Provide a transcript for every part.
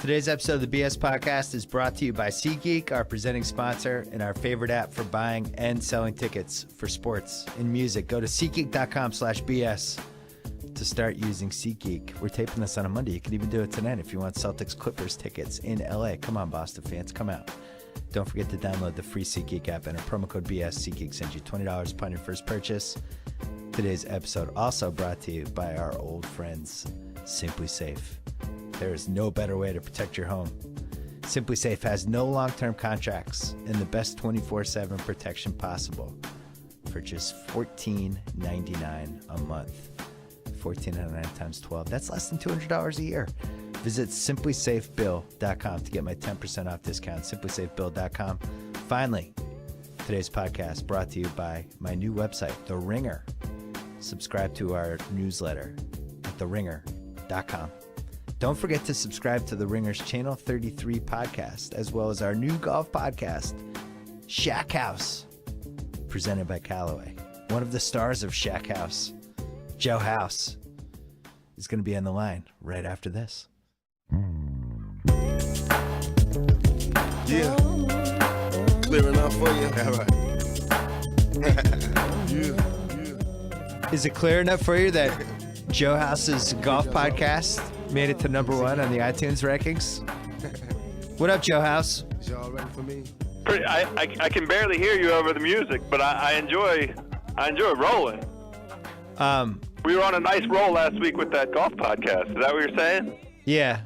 Today's episode of the BS Podcast is brought to you by SeatGeek, our presenting sponsor, and our favorite app for buying and selling tickets for sports and music. Go to SeatGeek.com/BS to start using SeatGeek. We're taping this on a Monday. You can even do it tonight if you want Celtics Clippers tickets in LA. Come on, Boston fans, come out. Don't forget to download the free SeatGeek app and our promo code BS. SeatGeek sends you $20 upon your first purchase. Today's episode also brought to you by our old friends, Simply Safe. There is no better way to protect your home. Simply Safe has no long-term contracts and the best 24/7 protection possible for just $14.99 a month. $14.99 times 12. That's less than $200 a year. Visit simplysafebill.com to get my 10% off discount. Simplysafebill.com. Finally, today's podcast brought to you by my new website, The Ringer. Subscribe to our newsletter at theringer.com. Don't forget to subscribe to The Ringer's Channel 33 podcast, as well as our new golf podcast, Shack House, presented by Callaway. One of the stars of Shack House, Joe House, is going to be on the line right after this. Yeah. Clear enough for you? All right. Yeah. Is it clear enough for you that Joe House's golf podcast made it to #1 on the iTunes rankings? What up, Joe House? Is y'all ready for me? I can barely hear you over the music, but I enjoy rolling. We were on a nice roll last week with that golf podcast. Is that what you're saying? Yeah.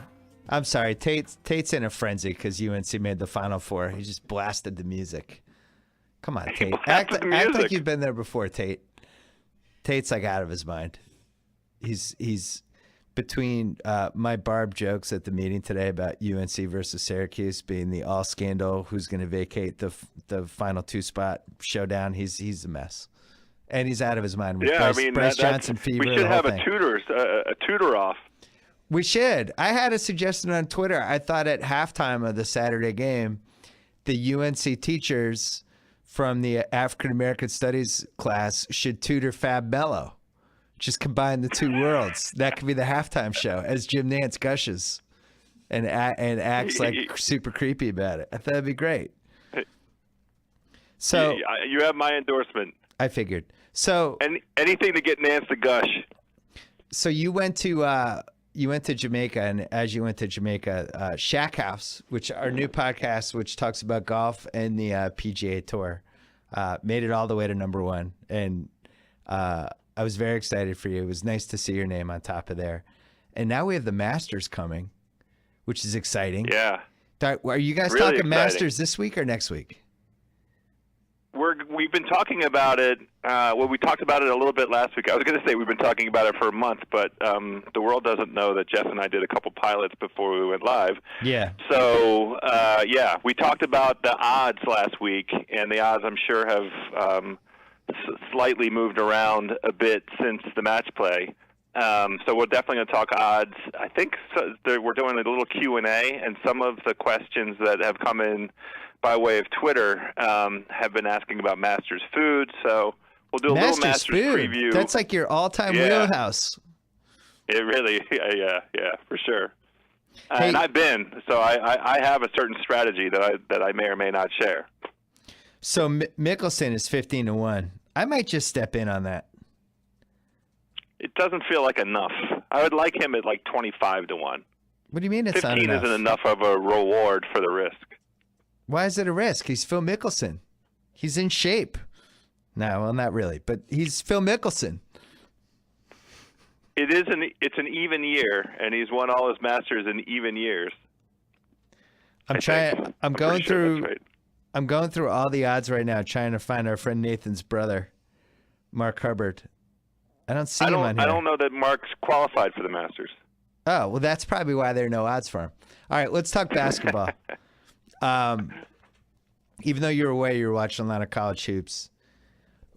I'm sorry. Tate's in a frenzy because UNC made the Final Four. He just blasted the music. Come on, Tate. Act like you've been there before, Tate. Tate's like out of his mind. He's between my Barb jokes at the meeting today about UNC versus Syracuse being the all scandal, who's going to vacate the final 2 spot showdown. He's a mess, and he's out of his mind. With Bryce Johnson fever. We should have a tutor off. We should. I had a suggestion on Twitter. I thought at halftime of the Saturday game, the UNC teachers from the African American Studies class should tutor Fab Mello. Just combine the two worlds. That could be the halftime show as Jim Nantz gushes and acts like super creepy about it. I thought that'd be great. So you have my endorsement. I figured. So anything to get Nantz to gush. So you went to Jamaica, and as you went to Jamaica, Shack House, which our new podcast, which talks about golf and the PGA Tour, made it all the way to #1, and I was very excited for you. It was nice to see your name on top of there. And now we have the Masters coming, which is exciting. Yeah. Are you guys really talking exciting. Masters this week or next week? We've been talking about it. We talked about it a little bit last week. I was going to say we've been talking about it for a month, but the world doesn't know that Jeff and I did a couple pilots before we went live. Yeah. So, we talked about the odds last week, and the odds, I'm sure, have slightly moved around a bit since the match play. So we're definitely going to talk odds. I think we're doing a little Q&A, and some of the questions that have come in by way of Twitter have been asking about Masters food. So we'll do a little Masters preview. That's like your all-time wheelhouse. It really, yeah, for sure. Hey, and I've been, so I have a certain strategy that I may or may not share. So Mickelson is 15-1. I might just step in on that. It doesn't feel like enough. I would like him at like 25-1. What do you mean it's not enough? 15 isn't enough of a reward for the risk. Why is it a risk? He's Phil Mickelson. He's in shape. No, well, not really, but he's Phil Mickelson. It's an even year, and he's won all his Masters in even years. I'm going through all the odds right now, trying to find our friend Nathan's brother, Mark Hubbard. I don't see him on here. I don't know that Mark's qualified for the Masters. Oh, well, that's probably why there are no odds for him. All right, let's talk basketball. Even though you were away, you were watching a lot of college hoops.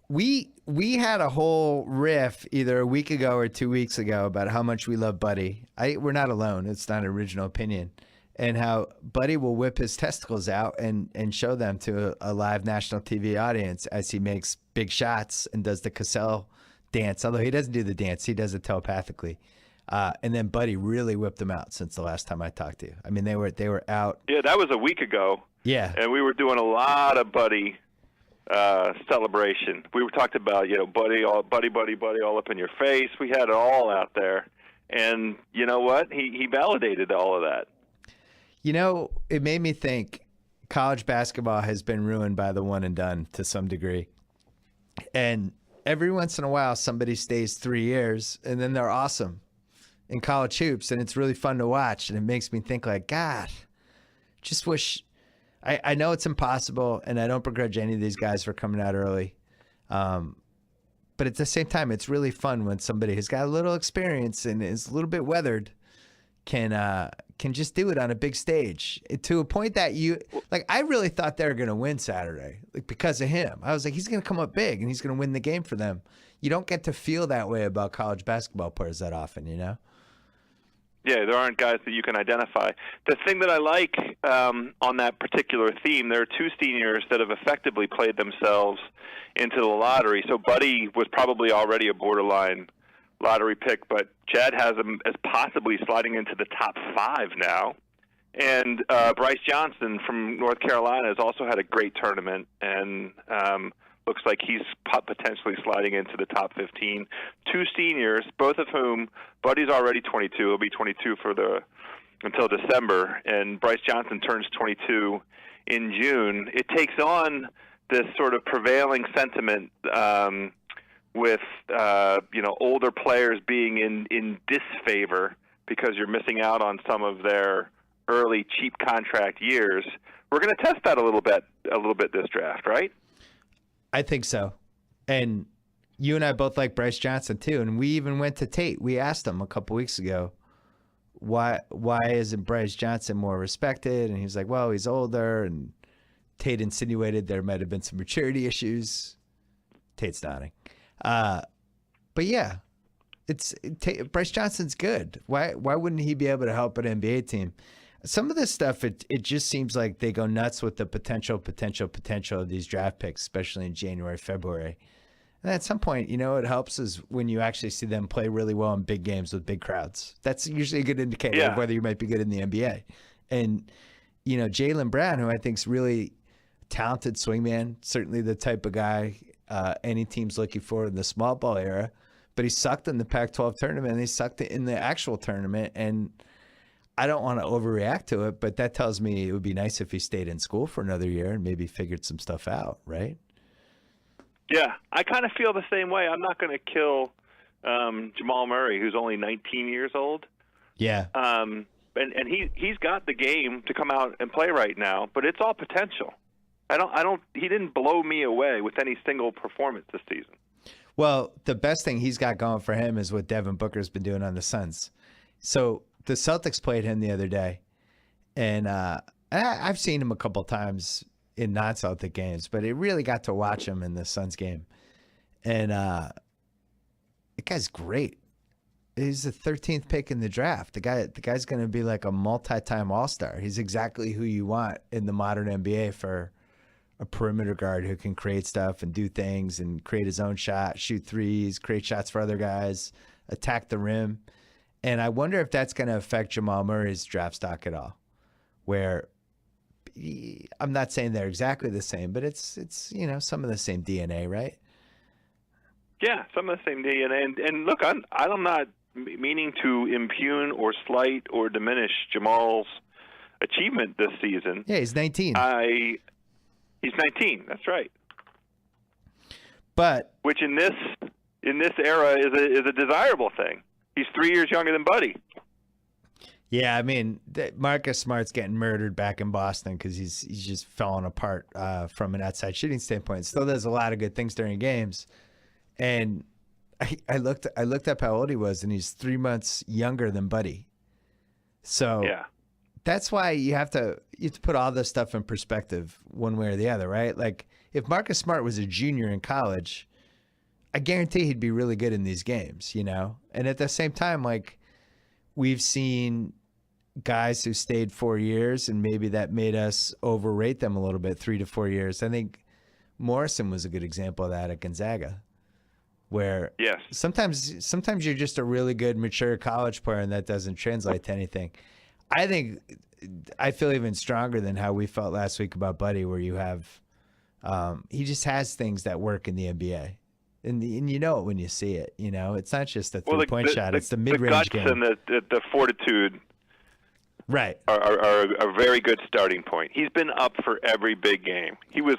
We had a whole riff either a week ago or 2 weeks ago about how much we love Buddy. We're not alone. It's not an original opinion. And how Buddy will whip his testicles out and show them to a live national TV audience as he makes big shots and does the Cassell dance. Although he doesn't do the dance, he does it telepathically. And then Buddy really whipped them out since the last time I talked to you. I mean, they were out. Yeah, that was a week ago. Yeah. And we were doing a lot of Buddy celebration. We were talking about, Buddy all up in your face. We had it all out there. And you know what? He validated all of that. It made me think college basketball has been ruined by the one and done to some degree. And every once in a while, somebody stays 3 years, and then they're awesome in college hoops, and it's really fun to watch. And it makes me think, like, God, just wish – I know it's impossible, and I don't begrudge any of these guys for coming out early. But at the same time, it's really fun when somebody has got a little experience and is a little bit weathered can just do it on a big stage to a point that I really thought they were going to win Saturday, because of him. I was like, he's going to come up big and he's going to win the game for them. You don't get to feel that way about college basketball players that often, Yeah, there aren't guys that you can identify. The thing that I like on that particular theme, there are two seniors that have effectively played themselves into the lottery. So Buddy was probably already a borderline lottery pick, but Chad has him as possibly sliding into the top 5 now. And Bryce Johnson from North Carolina has also had a great tournament and looks like he's potentially sliding into the top 15. Two seniors, both of whom, Buddy's already 22. He'll be 22 until December, and Bryce Johnson turns 22 in June. It takes on this sort of prevailing sentiment with older players being in disfavor because you're missing out on some of their early cheap contract years. We're going to test that a little bit this draft, right? I think so. And you and I both like Bryce Johnson too. And we even went to Tate. We asked him a couple weeks ago, why isn't Bryce Johnson more respected? And he was like, well, he's older. And Tate insinuated there might have been some maturity issues. Tate's nodding. But yeah, Bryce Johnson's good. Why wouldn't he be able to help an NBA team? Some of this stuff, it just seems like they go nuts with the potential of these draft picks, especially in January, February. And at some point, it helps is when you actually see them play really well in big games with big crowds. That's usually a good indicator of whether you might be good in the NBA. And, Jaylen Brown, who I think is really talented swingman, certainly the type of guy any team's looking for in the small ball era, but he sucked in the Pac-12 tournament and he sucked in the actual tournament. And I don't want to overreact to it, but that tells me it would be nice if he stayed in school for another year and maybe figured some stuff out, right? Yeah, I kind of feel the same way. I'm not going to kill Jamal Murray, who's only 19 years old. Yeah. And he's got the game to come out and play right now, but it's all potential. He didn't blow me away with any single performance this season. Well, the best thing he's got going for him is what Devin Booker's been doing on the Suns. So the Celtics played him the other day, and I've seen him a couple times in non-Celtic games, but it really got to watch him in the Suns game. And the guy's great. He's the 13th pick in the draft. The guy's going to be like a multi-time All-Star. He's exactly who you want in the modern NBA for a perimeter guard who can create stuff and do things and create his own shot, shoot threes, create shots for other guys, attack the rim. And I wonder if that's going to affect Jamal Murray's draft stock at all, where I'm not saying they're exactly the same, but it's some of the same DNA, right? Yeah, some of the same DNA. And look, I'm not meaning to impugn or slight or diminish Jamal's achievement this season. Yeah, he's 19. He's 19. That's right. But which in this era is a desirable thing. He's 3 years younger than Buddy. Yeah, I mean, Marcus Smart's getting murdered back in Boston because he's just falling apart from an outside shooting standpoint. Still does a lot of good things during games, and I looked up how old he was, and he's 3 months younger than Buddy. So yeah. That's why you have to put all this stuff in perspective one way or the other, right? Like if Marcus Smart was a junior in college, I guarantee he'd be really good in these games, And at the same time, like we've seen guys who stayed 4 years and maybe that made us overrate them a little bit, 3 to 4 years. I think Morrison was a good example of that at Gonzaga. where Yes. sometimes you're just a really good, mature college player, and that doesn't translate to anything. I feel even stronger than how we felt last week about Buddy, where you have he just has things that work in the NBA. And you know it when you see it. You know, it's not just a three-point shot; it's the mid-range game. The guts and the fortitude, right, are a very good starting point. He's been up for every big game. He was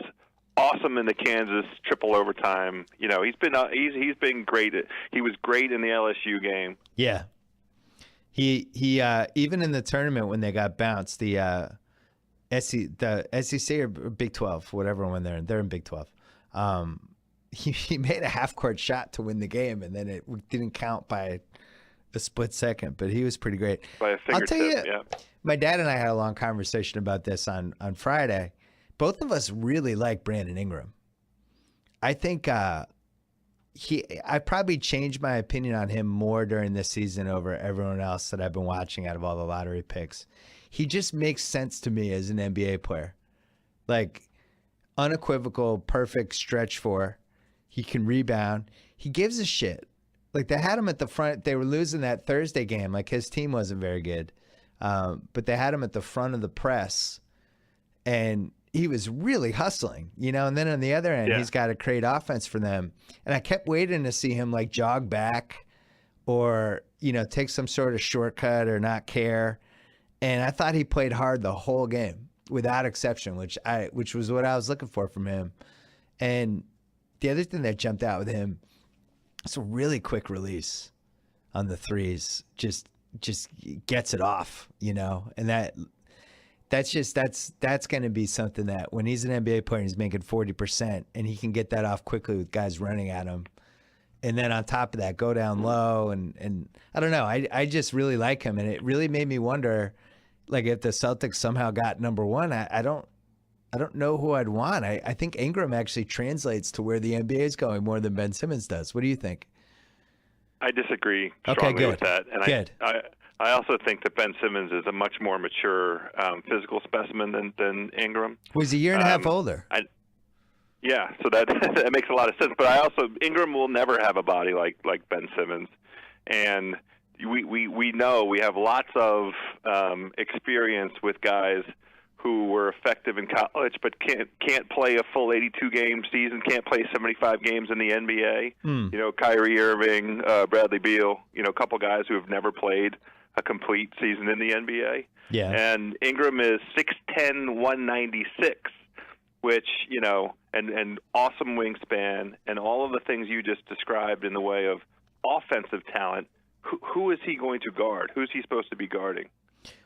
awesome in the Kansas triple overtime. You know, he's been great. He was great in the LSU game. Yeah, he even in the tournament when they got bounced, the SEC or Big 12, whatever one they're in Big 12. He made a half-court shot to win the game, and then it didn't count by a split second. But he was pretty great. By a fingertip, I'll tell you, yeah. My dad and I had a long conversation about this on Friday. Both of us really like Brandon Ingram. I think I probably changed my opinion on him more during this season over everyone else that I've been watching out of all the lottery picks. He just makes sense to me as an NBA player. Like, unequivocal, perfect stretch four. He can rebound. He gives a shit. Like, they had him at the front. They were losing that Thursday game. Like, his team wasn't very good. But they had him at the front of the press. And he was really hustling, you know? And then on the other end, he's got to create offense for them. And I kept waiting to see him, like, jog back or, you know, take some sort of shortcut or not care. And I thought he played hard the whole game without exception, which was what I was looking for from him. And the other thing that jumped out with him, it's a really quick release on the threes. Just gets it off, you know. And that's going to be something that when he's an NBA player and he's making 40% and he can get that off quickly with guys running at him. And then on top of that, go down low and I don't know. I just really like him, and it really made me wonder, like, if the Celtics somehow got number one, I don't know who I'd want. I think Ingram actually translates to where the NBA is going more than Ben Simmons does. What do you think? I disagree strongly with that. And good. I also think that Ben Simmons is a much more mature physical specimen than Ingram. Was a year and a half older. Yeah, so that makes a lot of sense. But Ingram will never have a body like Ben Simmons. And we know we have lots of experience with guys who were effective in college but can't play a full 82-game season, can't play 75 games in the NBA. You know, Kyrie Irving, Bradley Beal, you know, a couple guys who have never played a complete season in the NBA. Yeah. And Ingram is 6'10", 196, which, you know, and awesome wingspan and all of the things you just described in the way of offensive talent. Who is he going to guard? Who's he supposed to be guarding?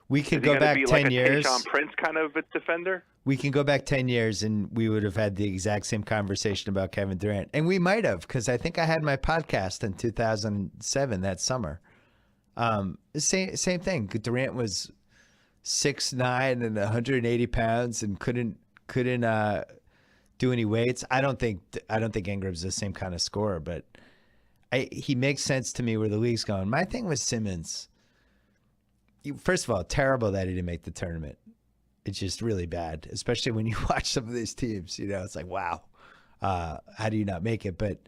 We could go back 10 years. Tayshaun Prince kind of a defender? We can go back 10 years and we would have had the exact same conversation about Kevin Durant. And we might have, because I think I had my podcast in 2007 that summer. Same thing. Durant was 6'9" and 180 pounds and couldn't do any weights. I don't think Ingram's the same kind of scorer, but he makes sense to me where the league's going. My thing with Simmons, first of all, terrible that he didn't make the tournament. It's just really bad, especially when you watch some of these teams. You know, it's like, wow, how do you not make it? But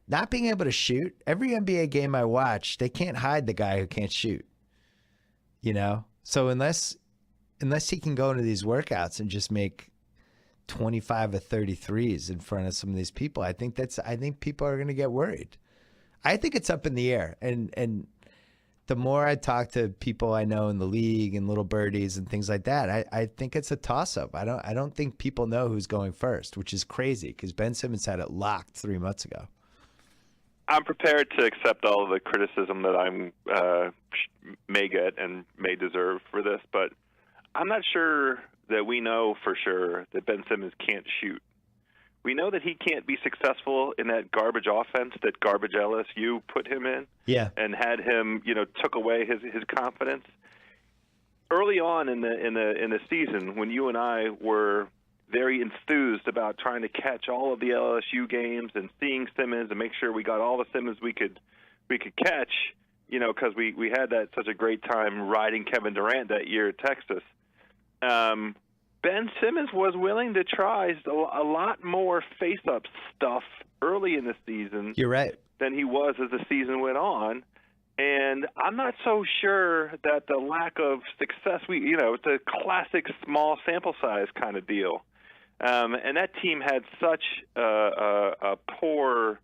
not being able to shoot, every NBA game I watch, they can't hide the guy who can't shoot. You know, so unless he can go into these workouts and just make 25 or 33s in front of some of these people, I think people are going to get worried. I think it's up in the air, and the more I talk to people I know in the league and little birdies and things like that, I think it's a toss-up. I don't think people know who's going first, which is crazy because Ben Simmons had it locked 3 months ago. I'm prepared to accept all of the criticism that I may get and may deserve for this, but I'm not sure that we know for sure that Ben Simmons can't shoot. We know that he can't be successful in that garbage offense that garbage LSU put him in, and had him, you know, took away his confidence. Early on in the season, when you and I were very enthused about trying to catch all of the LSU games and seeing Simmons and make sure we got all the Simmons we could catch, you know, because we had such a great time riding Kevin Durant that year at Texas. Ben Simmons was willing to try a lot more face-up stuff early in the season. You're right. than he was as the season went on. And I'm not so sure that the lack of success, it's a classic small sample size kind of deal. And that team had such a poor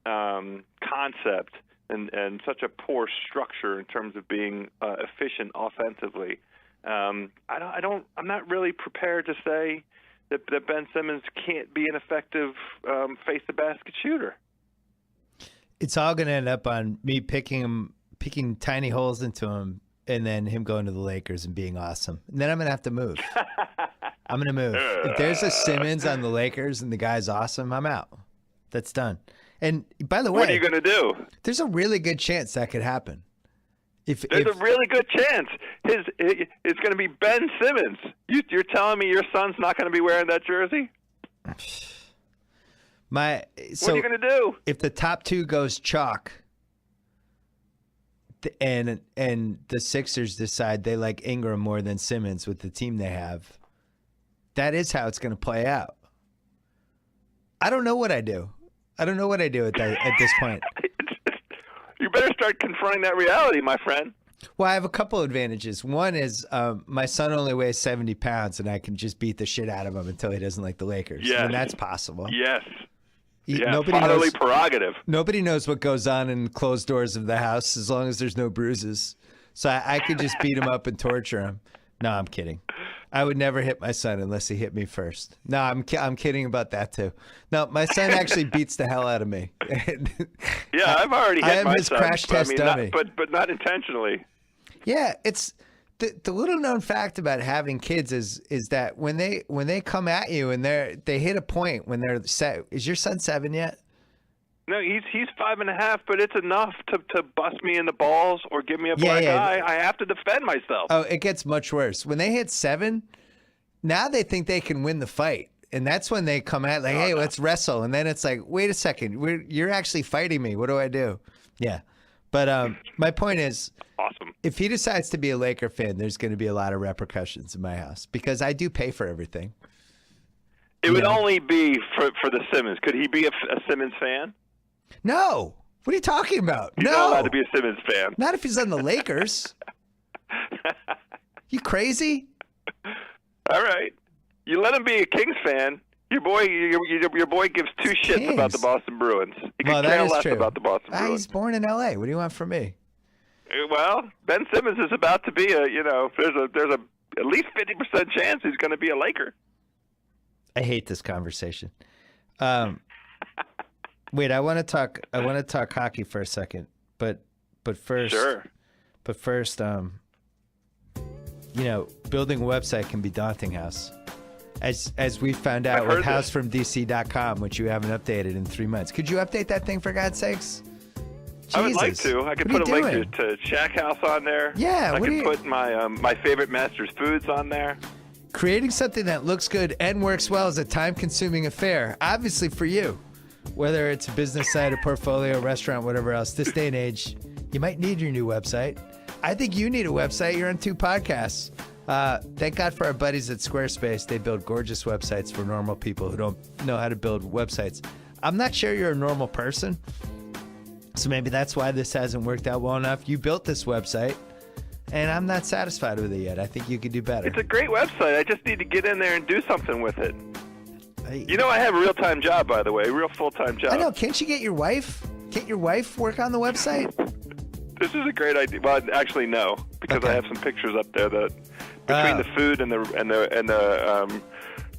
concept and such a poor structure in terms of being efficient offensively. I'm not really prepared to say that Ben Simmons can't be an effective face-the-basket shooter. It's all going to end up on me picking tiny holes into him, and then him going to the Lakers and being awesome. And then I'm going to have to move. I'm going to move. If there's a Simmons on the Lakers and the guy's awesome, I'm out. That's done. And by the way, what are you going to do? There's a really good chance that could happen. There's a really good chance. It's going to be Ben Simmons. You're telling me your son's not going to be wearing that jersey? What are you going to do? If the top two goes chalk, and the Sixers decide they like Ingram more than Simmons with the team they have, that is how it's going to play out. I don't know what I do. I don't know what I do at this point. You better start confronting that reality, my friend. Well, I have a couple advantages. One is my son only weighs 70 pounds, and I can just beat the shit out of him until he doesn't like the Lakers. Yes. And that's possible. Yes. Nobody prerogative. Nobody knows what goes on in closed doors of the house as long as there's no bruises. So I could just beat him up and torture him. No, I'm kidding. I would never hit my son unless he hit me first. No, I'm kidding about that too. No, my son actually beats the hell out of me. Yeah, I've already hit my son. I am his crash test dummy. But not intentionally. Yeah, it's the little known fact about having kids is that when they come at you and they hit a point when they're set. Is your son 7 yet? No, he's 5.5, but it's enough to bust me in the balls or give me a black eye. I have to defend myself. Oh, it gets much worse. When they hit 7, now they think they can win the fight. And that's when they come at hey, let's wrestle. And then it's like, wait a second, you're actually fighting me. What do I do? Yeah. But my point is, awesome. If he decides to be a Laker fan, there's going to be a lot of repercussions in my house because I do pay for everything. It would only be for the Simmons. Could he be a Simmons fan? No. What are you talking about? He's not allowed to be a Simmons fan. Not if he's on the Lakers. You crazy? All right. You let him be a Kings fan. Your boy gives two shits about the Boston Bruins. He can care less about the Boston Bruins. He's born in L.A. What do you want from me? Well, Ben Simmons is about to be there's a at least 50% chance he's going to be a Laker. I hate this conversation. Wait, I want to talk hockey for a second, but first, sure. But first, building a website can be daunting, House. As we found out with housefromdc.com, which you haven't updated in 3 months. Could you update that thing for God's sakes? Jesus. I would like to. I could put a link to Shack House on there. Yeah. I could put my favorite Masters foods on there. Creating something that looks good and works well is a time-consuming affair, obviously for you. Whether it's a business site, a portfolio, restaurant, whatever else, this day and age, you might need your new website. I think you need a website. You're on 2 podcasts. Thank God for our buddies at Squarespace. They build gorgeous websites for normal people who don't know how to build websites. I'm not sure you're a normal person, so maybe that's why this hasn't worked out well enough. You built this website, and I'm not satisfied with it yet. I think you could do better. It's a great website. I just need to get in there and do something with it. I have a real-time job, by the way, a real full-time job. I know. Can't you get your wife? Can't your wife work on the website? This is a great idea. Well, actually, no, because I have some pictures up there that between the food and the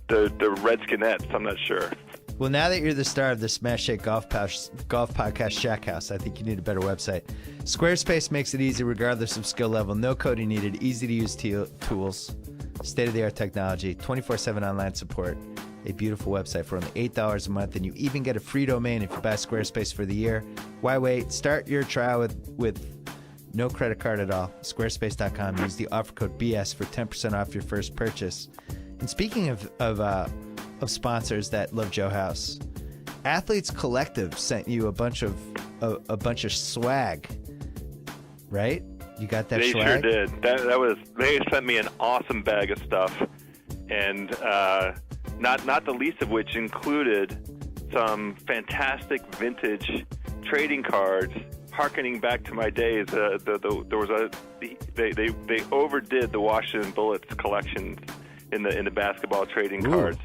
Redskinettes, I'm not sure. Well, now that you're the star of the Smash Shake Golf Podcast Shack House, I think you need a better website. Squarespace makes it easy regardless of skill level. No coding needed. Easy-to-use tools. State-of-the-art technology. 24/7 online support. A beautiful website for only $8 a month, and you even get a free domain if you buy Squarespace for the year. Why wait? Start your trial with no credit card at all. Squarespace.com. Use the offer code BS for 10% off your first purchase. And speaking of sponsors that love Joe House, Athletes Collective sent you a bunch of swag, right? You got that swag? They sure did. They sent me an awesome bag of stuff, and not the least of which included some fantastic vintage trading cards, harkening back to my days. There was they overdid the Washington Bullets collection in the basketball trading cards.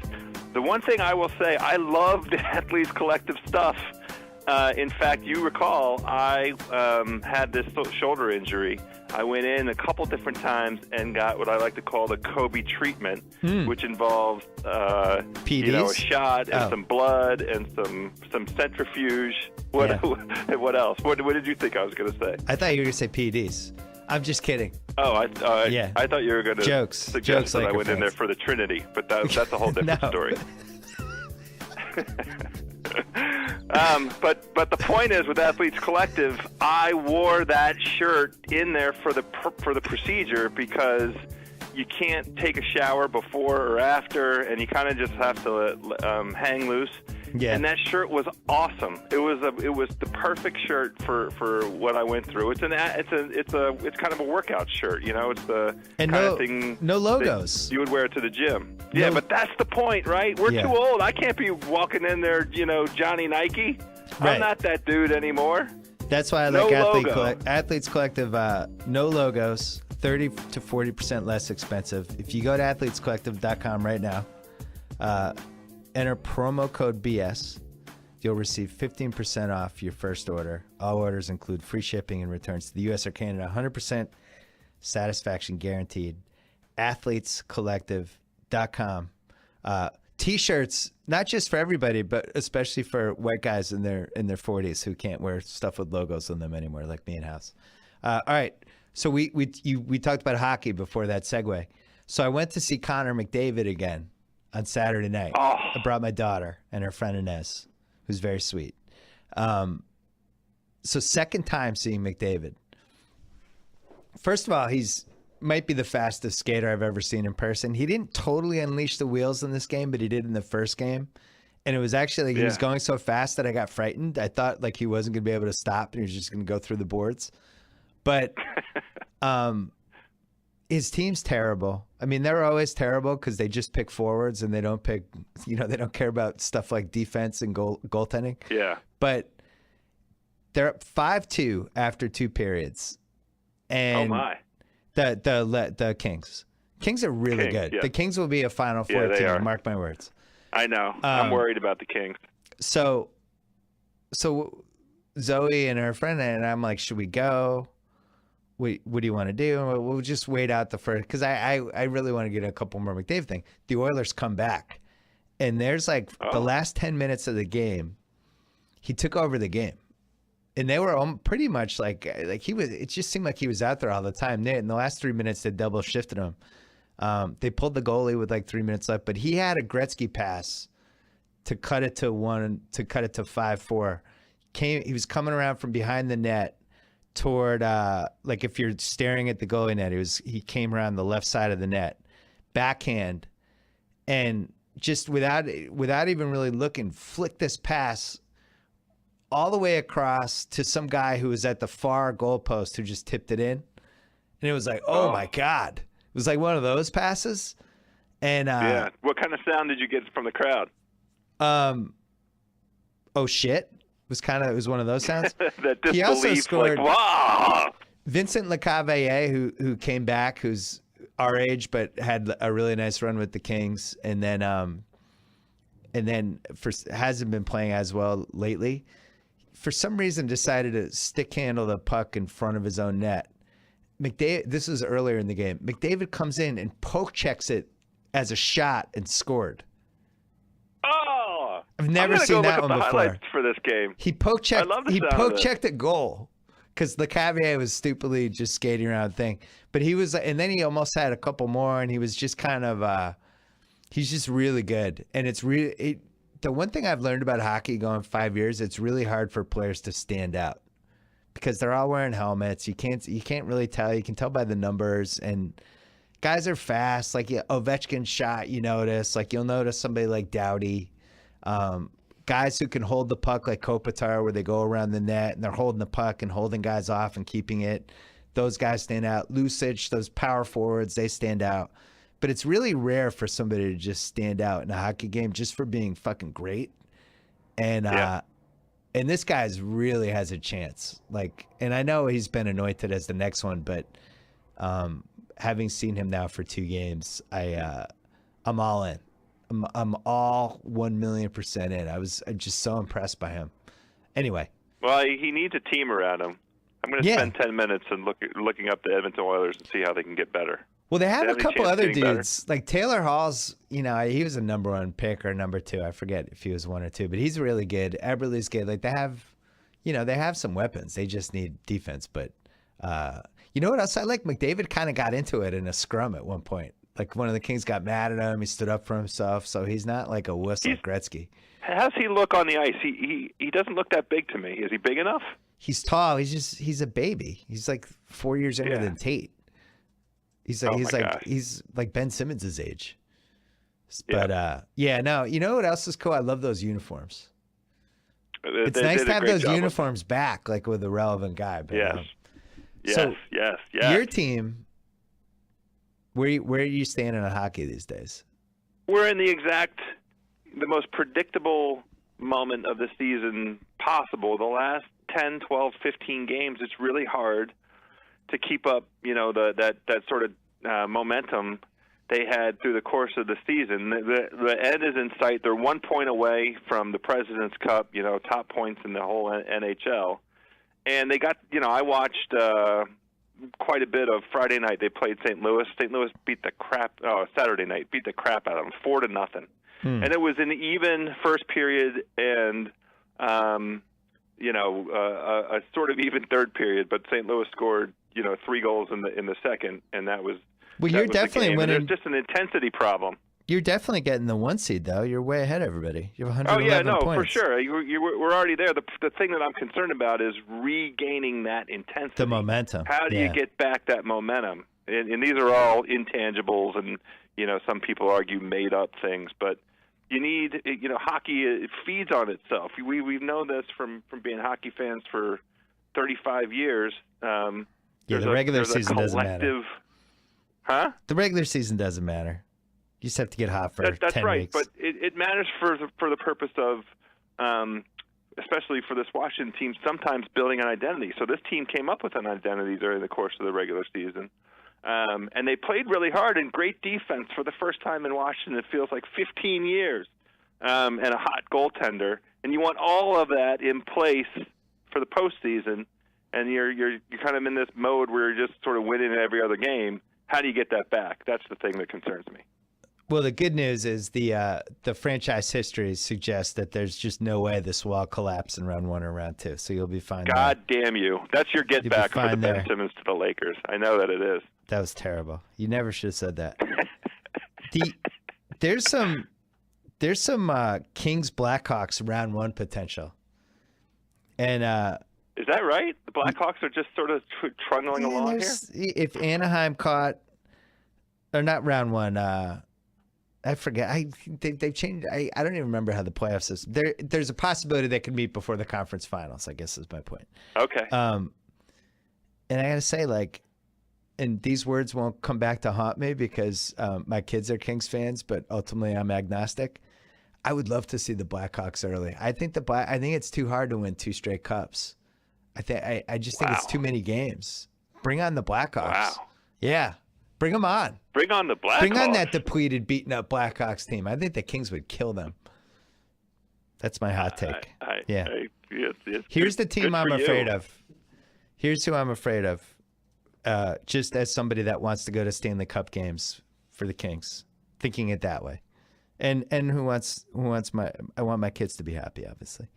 The one thing I will say, I loved Athletes Collective stuff. In fact, you recall, I had this shoulder injury. I went in a couple different times and got what I like to call the Kobe treatment, which involves PDs? A shot and some blood and some centrifuge. What else? What did you think I was going to say? I thought you were going to say PDs. I'm just kidding. Oh, I thought you were going to suggest that I went in there for the Trinity, but that's a whole different story. But the point is, with Athletes Collective, I wore that shirt in there for the procedure because you can't take a shower before or after, and you kind of just have to hang loose. Yeah. And that shirt was awesome. It was the perfect shirt for what I went through. It's kind of a workout shirt, you know. It's the kind of thing. No logos. You would wear it to the gym. Yeah, but that's the point, right? We're too old. I can't be walking in there, Johnny Nike. Right. I'm not that dude anymore. That's why I like Athletes Collective. No logos, 30 to 40% less expensive. If you go to athletescollective.com right now, enter promo code BS. You'll receive 15% off your first order. All orders include free shipping and returns to the U.S. or Canada. 100% satisfaction guaranteed. Athletescollective.com. T-shirts, not just for everybody, but especially for white guys in their 40s who can't wear stuff with logos on them anymore, like me and House. All right, so we talked about hockey before that segue. So I went to see Connor McDavid again on Saturday night. I brought my daughter and her friend Inez, who's very sweet. So second time seeing McDavid. First of all, he's might be the fastest skater I've ever seen in person. He didn't totally unleash the wheels in this game, but he did in the first game. And it was actually he was going so fast that I got frightened. I thought like he wasn't going to be able to stop and he was just going to go through the boards. But his team's terrible. I mean, they're always terrible because they just pick forwards and they don't pick, they don't care about stuff like defense and goaltending. Yeah. But they're up 5-2 after 2 periods. And the Kings. Kings are really good. Yeah. The Kings will be a Final Four team. Mark my words. I know. I'm worried about the Kings. So Zoe and her friend and I'm like, should we go? What do you want to do? We'll just wait out the first, because I really want to get a couple more McDavid thing. The Oilers come back, and there's like the last 10 minutes of the game, he took over the game. And they were pretty much like he was. It just seemed like he was out there all the time. In the last 3 minutes, they double shifted him. They pulled the goalie with like 3 minutes left, but he had a Gretzky pass to cut it to 5-4. He was coming around from behind the net toward like if you're staring at the goalie net, he came around the left side of the net, backhand, and just without even really looking, flicked this pass all the way across to some guy who was at the far goalpost who just tipped it in. And it was like, oh my God. It was like one of those passes. And what kind of sound did you get from the crowd? Oh shit. It was one of those sounds. That disbelief, he also scored like, wow. Vincent Lecavalier, who came back, who's our age but had a really nice run with the Kings, and then hasn't been playing as well lately. For some reason, decided to stick handle the puck in front of his own net. This was earlier in the game. McDavid comes in and poke checks it as a shot and scored. Oh, I've never seen that one before. For this game, he poke checked. He poke checked a goal because the Cavier was stupidly just skating around thing. But he was, and then he almost had a couple more, and he was just kind of. He's just really good, and it's really. The one thing I've learned about hockey going 5 years, it's really hard for players to stand out because they're all wearing helmets. You can't really tell. You can tell by the numbers, and guys are fast. Like Ovechkin shot, you notice. Like you'll notice somebody like Doughty. Guys who can hold the puck like Kopitar, where they go around the net and they're holding the puck and holding guys off and keeping it. Those guys stand out. Lucic, those power forwards, they stand out. But it's really rare for somebody to just stand out in a hockey game just for being fucking great. And And this guy's really has a chance. And I know he's been anointed as the next one, but having seen him now for 2 games, I'm all in. I'm all 1,000,000% in. I'm just so impressed by him. Anyway. Well, he needs a team around him. I'm going to spend 10 minutes and looking up the Edmonton Oilers and see how they can get better. Well, they have a couple other dudes. Better? Like Taylor Hall's, he was a number 1 pick or number 2. I forget if he was 1 or 2, but he's really good. Eberle's good. Like they have some weapons. They just need defense. But you know what else I like? McDavid kind of got into it in a scrum at one point. Like one of the Kings got mad at him. He stood up for himself. So he's not like a wuss like Gretzky. How's he look on the ice? He doesn't look that big to me. Is he big enough? He's tall. He's a baby. He's like 4 years younger than Tate. He's like Ben Simmons' age. But no. You know what else is cool? I love those uniforms. It's nice to have those uniforms back, like with a relevant guy. But, yes. Your team. Where are you standing on hockey these days? We're in the most predictable moment of the season possible. The last 10, 12, 15 games, it's really hard to keep up, that sort of momentum they had through the course of the season. The end is in sight. They're 1 point away from the President's Cup, top points in the whole NHL. And they got, I watched quite a bit of Friday night. They played St. Louis. St. Louis Saturday night beat the crap out of them, 4-0. And it was an even first period and, a sort of even third period. But St. Louis scored, 3 goals in the second, and that was. Well, you're definitely winning. There's just an intensity problem. You're definitely getting the 1 seed, though. You're way ahead of everybody. You have 111 points. For sure. We're already there. The thing that I'm concerned about is regaining that intensity. The momentum. How do you get back that momentum? And these are all intangibles, and some people argue made up things, but you need hockey. It feeds on itself. We've known this from being hockey fans for 35 years. The regular season doesn't matter. Huh? The regular season doesn't matter. You just have to get hot for 10 weeks. That's right, but it matters for the purpose of, especially for this Washington team, sometimes building an identity. So this team came up with an identity during the course of the regular season, and they played really hard and great defense for the first time in Washington. It feels like 15 years, and a hot goaltender, and you want all of that in place for the postseason. And you're kind of in this mode where you're just sort of winning every other game. How do you get that back? That's the thing that concerns me. Well, the good news is the franchise history suggests that there's just no way this will all collapse in round 1 or round 2. So you'll be fine. God damn you! That's your get back for the Ben Simmons to the Lakers. I know that it is. That was terrible. You never should have said that. There's some Kings Blackhawks round 1 potential, and is that right? The Blackhawks are just sort of trundling along here. If Anaheim caught, or not round 1. I forget. They've changed. I don't even remember how the playoffs is. There's a possibility they could meet before the conference finals, I guess is my point. Okay. And I got to say, and these words won't come back to haunt me because my kids are Kings fans, but ultimately I'm agnostic. I would love to see the Blackhawks early. I think it's too hard to win 2 straight cups. I just think it's too many games. Bring on the Blackhawks. Wow. Yeah. Bring them on. Bring on the Blackhawks. Bring on that depleted, beaten up Blackhawks team. I think the Kings would kill them. That's my hot take. Here's the team I'm afraid of. Here's who I'm afraid of. Just as somebody that wants to go to Stanley Cup games for the Kings, thinking it that way, and who wants I want my kids to be happy, obviously.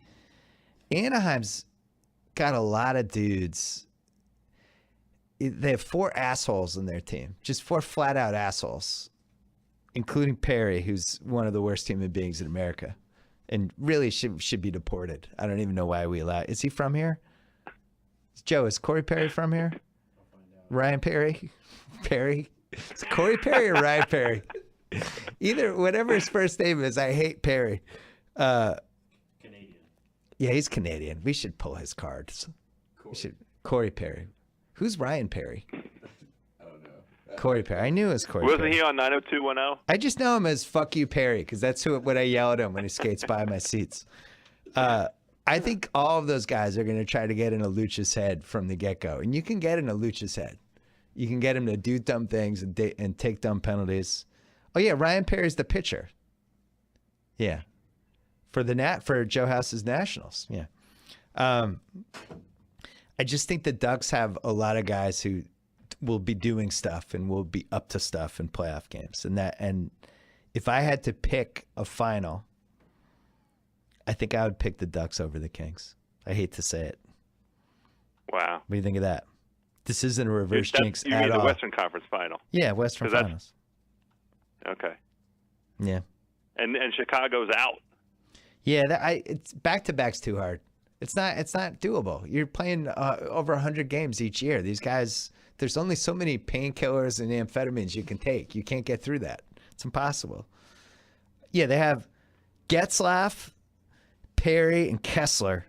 Anaheim's got a lot of dudes. They have 4 assholes in their team, just 4 flat out assholes, including Perry, who's one of the worst human beings in America and really should be deported. I don't even know why we allow. Is he from here? Joe, is Corey Perry from here? Ryan Perry? Is Corey Perry or Ryan Perry? Either, whatever his first name is, I hate Perry. Canadian. Yeah, he's Canadian. We should pull his cards. Corey Perry. Who's Ryan Perry? I don't know. Corey Perry. I knew it was Corey Perry. Wasn't he on 90210? I just know him as "fuck you, Perry" because that's what I yell at him when he skates by my seats. I I think all of those guys are going to try to get in a Lucha's head from the get-go. And you can get in a Lucha's head. You can get him to do dumb things and take dumb penalties. Oh, yeah, Ryan Perry's the pitcher. Yeah. For Joe House's Nationals. Yeah. I just think the Ducks have a lot of guys who will be doing stuff and will be up to stuff in playoff games. And if I had to pick a final, I think I would pick the Ducks over the Kings. I hate to say it. Wow. What do you think of that? This isn't a reverse jinx you at mean all. the Western Conference Final? Yeah, Western Finals. Okay. Yeah. And Chicago's out. Yeah, it's back-to-back's too hard. It's not doable. You're playing over 100 games each year. These guys, there's only so many painkillers and amphetamines you can take. You can't get through that. It's impossible. Yeah, they have Getzlaf, Perry, and Kessler,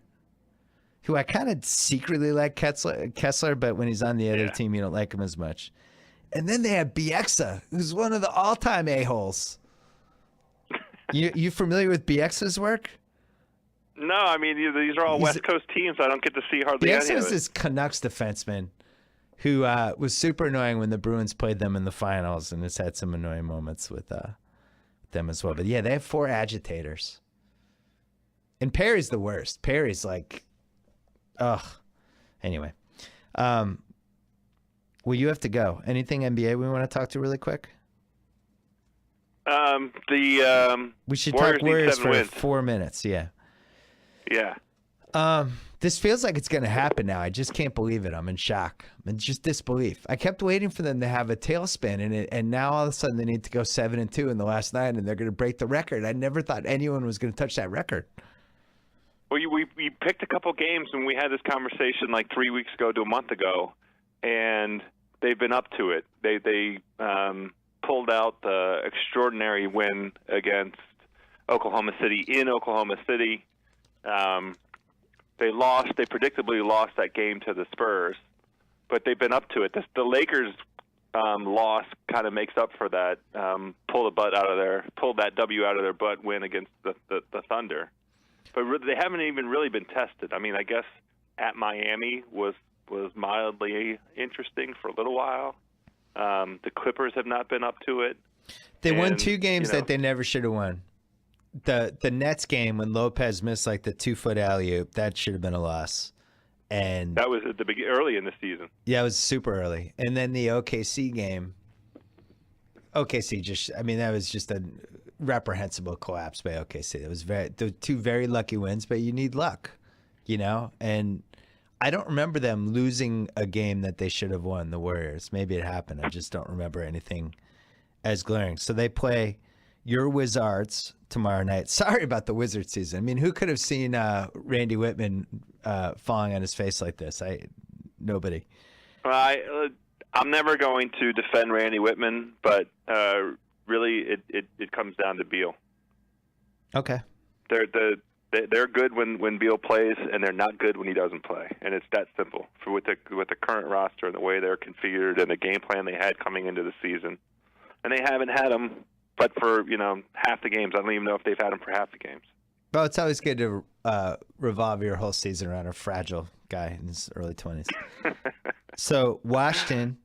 who I kind of secretly like Kessler, but when he's on the other team, you don't like him as much. And then they have Bieksa, who's one of the all-time a-holes. You familiar with Bieksa's work? No, I mean, these are all West Coast teams. I don't get to see hardly any of it. Bieksa is this Canucks defenseman who was super annoying when the Bruins played them in the finals, and has had some annoying moments with them as well. But, yeah, they have 4 agitators. And Perry's the worst. Perry's like, ugh. Anyway. Well, you have to go. Anything NBA we want to talk to really quick? We should Warriors talk Warriors for wins. 4 minutes. Yeah. Yeah. This feels like it's going to happen now. I just can't believe it. I'm in shock. I'm just disbelief. I kept waiting for them to have a tailspin, and now all of a sudden they need to go 7-2 in the last 9, and they're going to break the record. I never thought anyone was going to touch that record. Well, we picked a couple games, and we had this conversation like 3 weeks ago to a month ago, and they've been up to it. They pulled out the extraordinary win against Oklahoma City in Oklahoma City. They predictably lost that game to the Spurs, but they've been up to it. The Lakers loss kind of makes up for that. Pulled that W out of their butt win against the Thunder. But they haven't even really been tested. I mean, I guess at Miami was mildly interesting for a little while. The Clippers have not been up to it. They won 2 games that they never should have won. The Nets game when Lopez missed like the 2-foot alley-oop, that should have been a loss. And that was at early in the season. Yeah, it was super early. And then the OKC game, that was just a reprehensible collapse by OKC. It was the 2 very lucky wins, but you need luck, And I don't remember them losing a game that they should have won, the Warriors. Maybe it happened. I just don't remember anything as glaring. So they play your Wizards tomorrow night. Sorry about the Wizard season. I mean, who could have seen Randy Whitman falling on his face like this? Nobody. I'm never going to defend Randy Whitman, but really it comes down to Beal. Okay. They're good when Beal plays, and they're not good when he doesn't play, and it's that simple. With the current roster and the way they're configured and the game plan they had coming into the season, and they haven't had them, but for half the games. I don't even know if they've had them for half the games. Well, it's always good to revolve your whole season around a fragile guy in his early 20s. So Washington,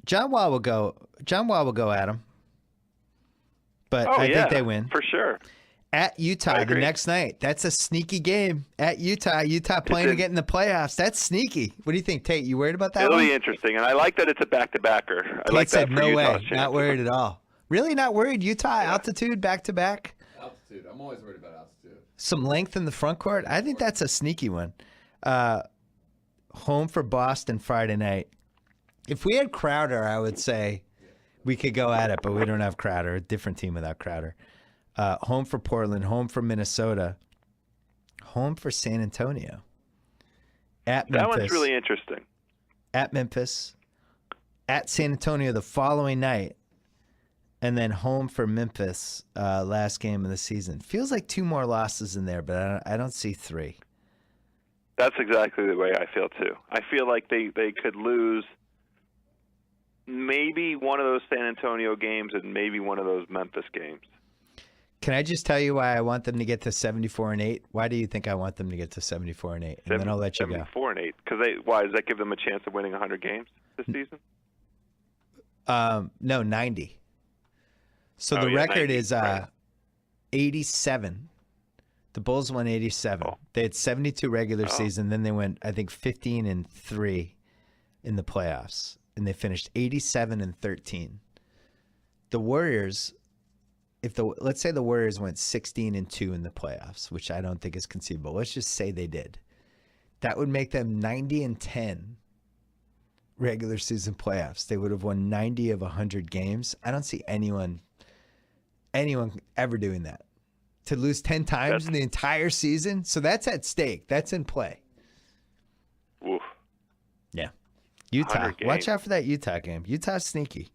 John Wall will go at him, but I think they win for sure. At Utah the next night. That's a sneaky game. At Utah playing to get in the playoffs. That's sneaky. What do you think, Tate? You worried about that? It'll be interesting, and I like that it's a back-to-backer. I like said that for no Utah's way. chances. Not worried at all. Really not worried? Utah altitude back-to-back? Altitude. I'm always worried about altitude. Some length in the front court? I think that's a sneaky one. Home for Boston Friday night. If we had Crowder, I would say we could go at it, but we don't have Crowder. A different team without Crowder. Home for Portland, home for Minnesota, home for San Antonio. At Memphis. That one's really interesting. At Memphis, at San Antonio the following night, and then home for Memphis last game of the season. Feels like 2 more losses in there, but I don't see 3. That's exactly the way I feel, too. I feel like they could lose maybe one of those San Antonio games and maybe one of those Memphis games. Can I just tell you why I want them to get to 74-8? Why do you think I want them to get to 74-8? And then I'll let you go. 74-8. Why does that give them a chance of winning 100 games this season? No, 90. So the record 90, is 87. The Bulls won 87. Oh. They had 72 regular season. Then they went, I think, 15-3 in the playoffs, and they finished 87-13. The Warriors, let's say the Warriors went 16-2 in the playoffs, which I don't think is conceivable. Let's just say they did. That would make them 90-10 regular season playoffs. They would have won 90 of 100 games. I don't see anyone ever doing that. To lose 10 times in the entire season? So that's at stake. That's in play. Oof. Yeah. Utah. Watch out for that Utah game. Utah's sneaky.